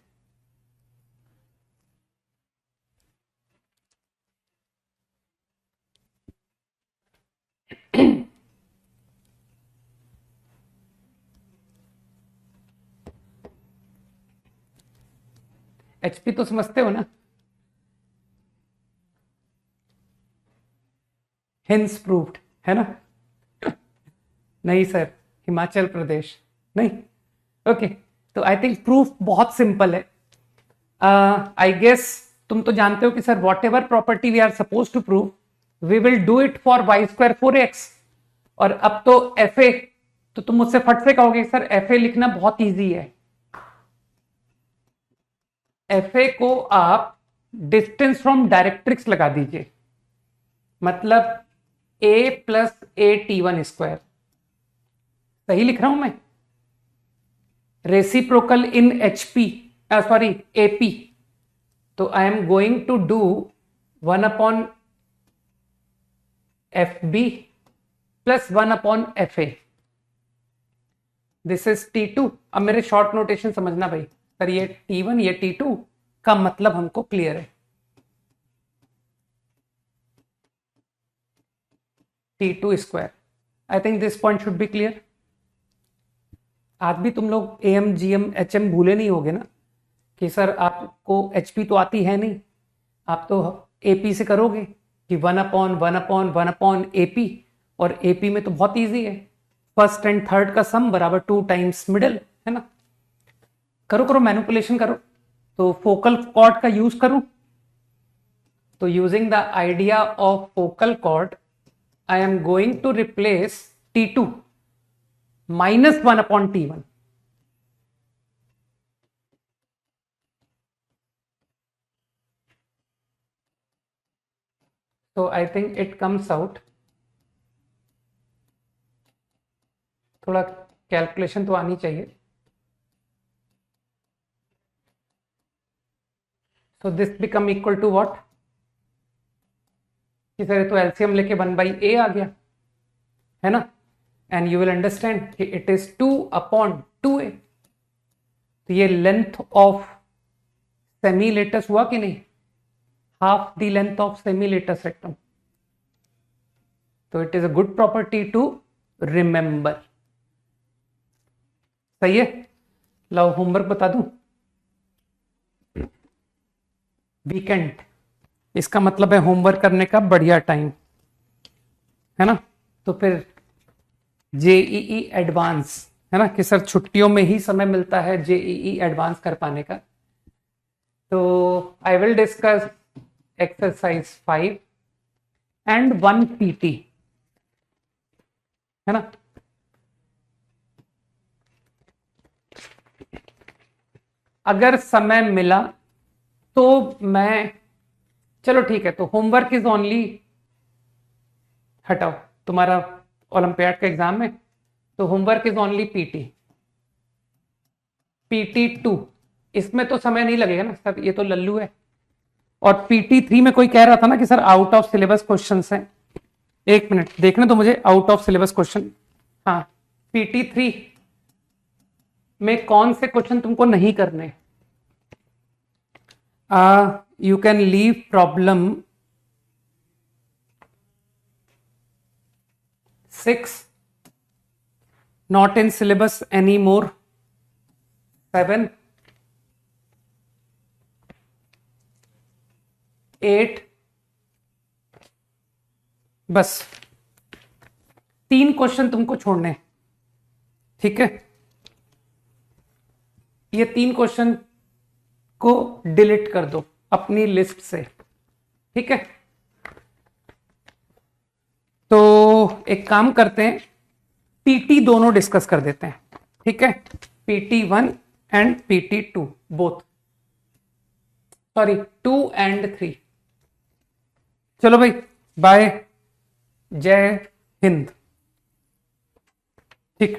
HP तो समझते हो ना, हिंस प्रूव्ड, है ना। नहीं सर हिमाचल प्रदेश नहीं, ओके। तो आई थिंक प्रूफ बहुत सिंपल है। आई गेस तुम तो जानते हो कि sir whatever property we are suppose to prove we will do it for y² 4x। और अब तो एफ ए, तो तुम मुझसे फट से कहोगे सर एफ ए लिखना बहुत ईजी है। एफ ए को आप डिस्टेंस फ्रॉम डायरेक्ट्रिक्स लगा दीजिए, मतलब a plus a t one square, सही लिख रहा हूं मैं? Reciprocal in HP, sorry AP, तो I am going to do 1 upon f b plus 1 upon f a, this is T2। अब मेरे शॉर्ट नोटेशन समझना भाई, सर ये T1 ये T2 का मतलब हमको क्लियर है। T2 square, I think this point should be clear. आज भी तुम लोग AM GM HM भूले नहीं होगे ना, कि सर आपको HP तो आती है नहीं, आप तो AP से करोगे कि 1 अपॉन 1 अपॉन 1 अपॉन AP, और AP में तो बहुत इजी है, फर्स्ट एंड थर्ड का सम बराबर 2 टाइम्स मिडल, है ना? करो करो मैनिपुलेशन करो। तो फोकल कॉर्ड का यूज करूं, तो using the idea of focal chord I am going to replace T2 minus 1 upon T1। So I think it comes out, थोड़ा कैलकुलेशन तो आनी चाहिए। So this become equal to what? कि sir तो LCM लेके 1/a आ गया, है ना? एंड यू विल अंडरस्टैंड कि इट इज 2 अपॉन 2a। तो ये लेंथ ऑफ सेमी लेटस हुआ कि नहीं? Half the length of semi latus rectum. तो it is a good property to remember. सही है? लो होमवर्क बता दूं, वीकेंड, इसका मतलब है होमवर्क करने का बढ़िया टाइम, है ना? तो फिर जेईई एडवांस, है ना, कि सर छुट्टियों में ही समय मिलता है जेईई एडवांस कर पाने का। तो I will discuss exercise 5 and 1 PT, है ना? अगर समय मिला तो मैं, चलो ठीक है, तो होमवर्क इज ओनली, हटाओ, तुम्हारा ओलंपियाड का एग्जाम है, तो होमवर्क इज ओनली PT2, इसमें तो समय नहीं लगेगा ना सर, ये तो लल्लू है। और PT3 में कोई कह रहा था ना कि sir out of syllabus questions हैं, एक मिनट देखने तो मुझे, आउट ऑफ सिलेबस क्वेश्चन, हाँ, PT3 में कौन से क्वेश्चन तुमको नहीं करने? You can leave problem 6 not in syllabus anymore, 7, 8, बस 3 क्वेश्चन तुमको छोड़ने, ठीक है? ये 3 क्वेश्चन को डिलीट कर दो अपनी लिस्ट से, ठीक है? तो एक काम करते हैं, PT दोनों डिस्कस कर देते हैं, ठीक है? PT1 and PT2 both, sorry 2 and 3। चलो भाई, बाय, जय हिंद, ठीक।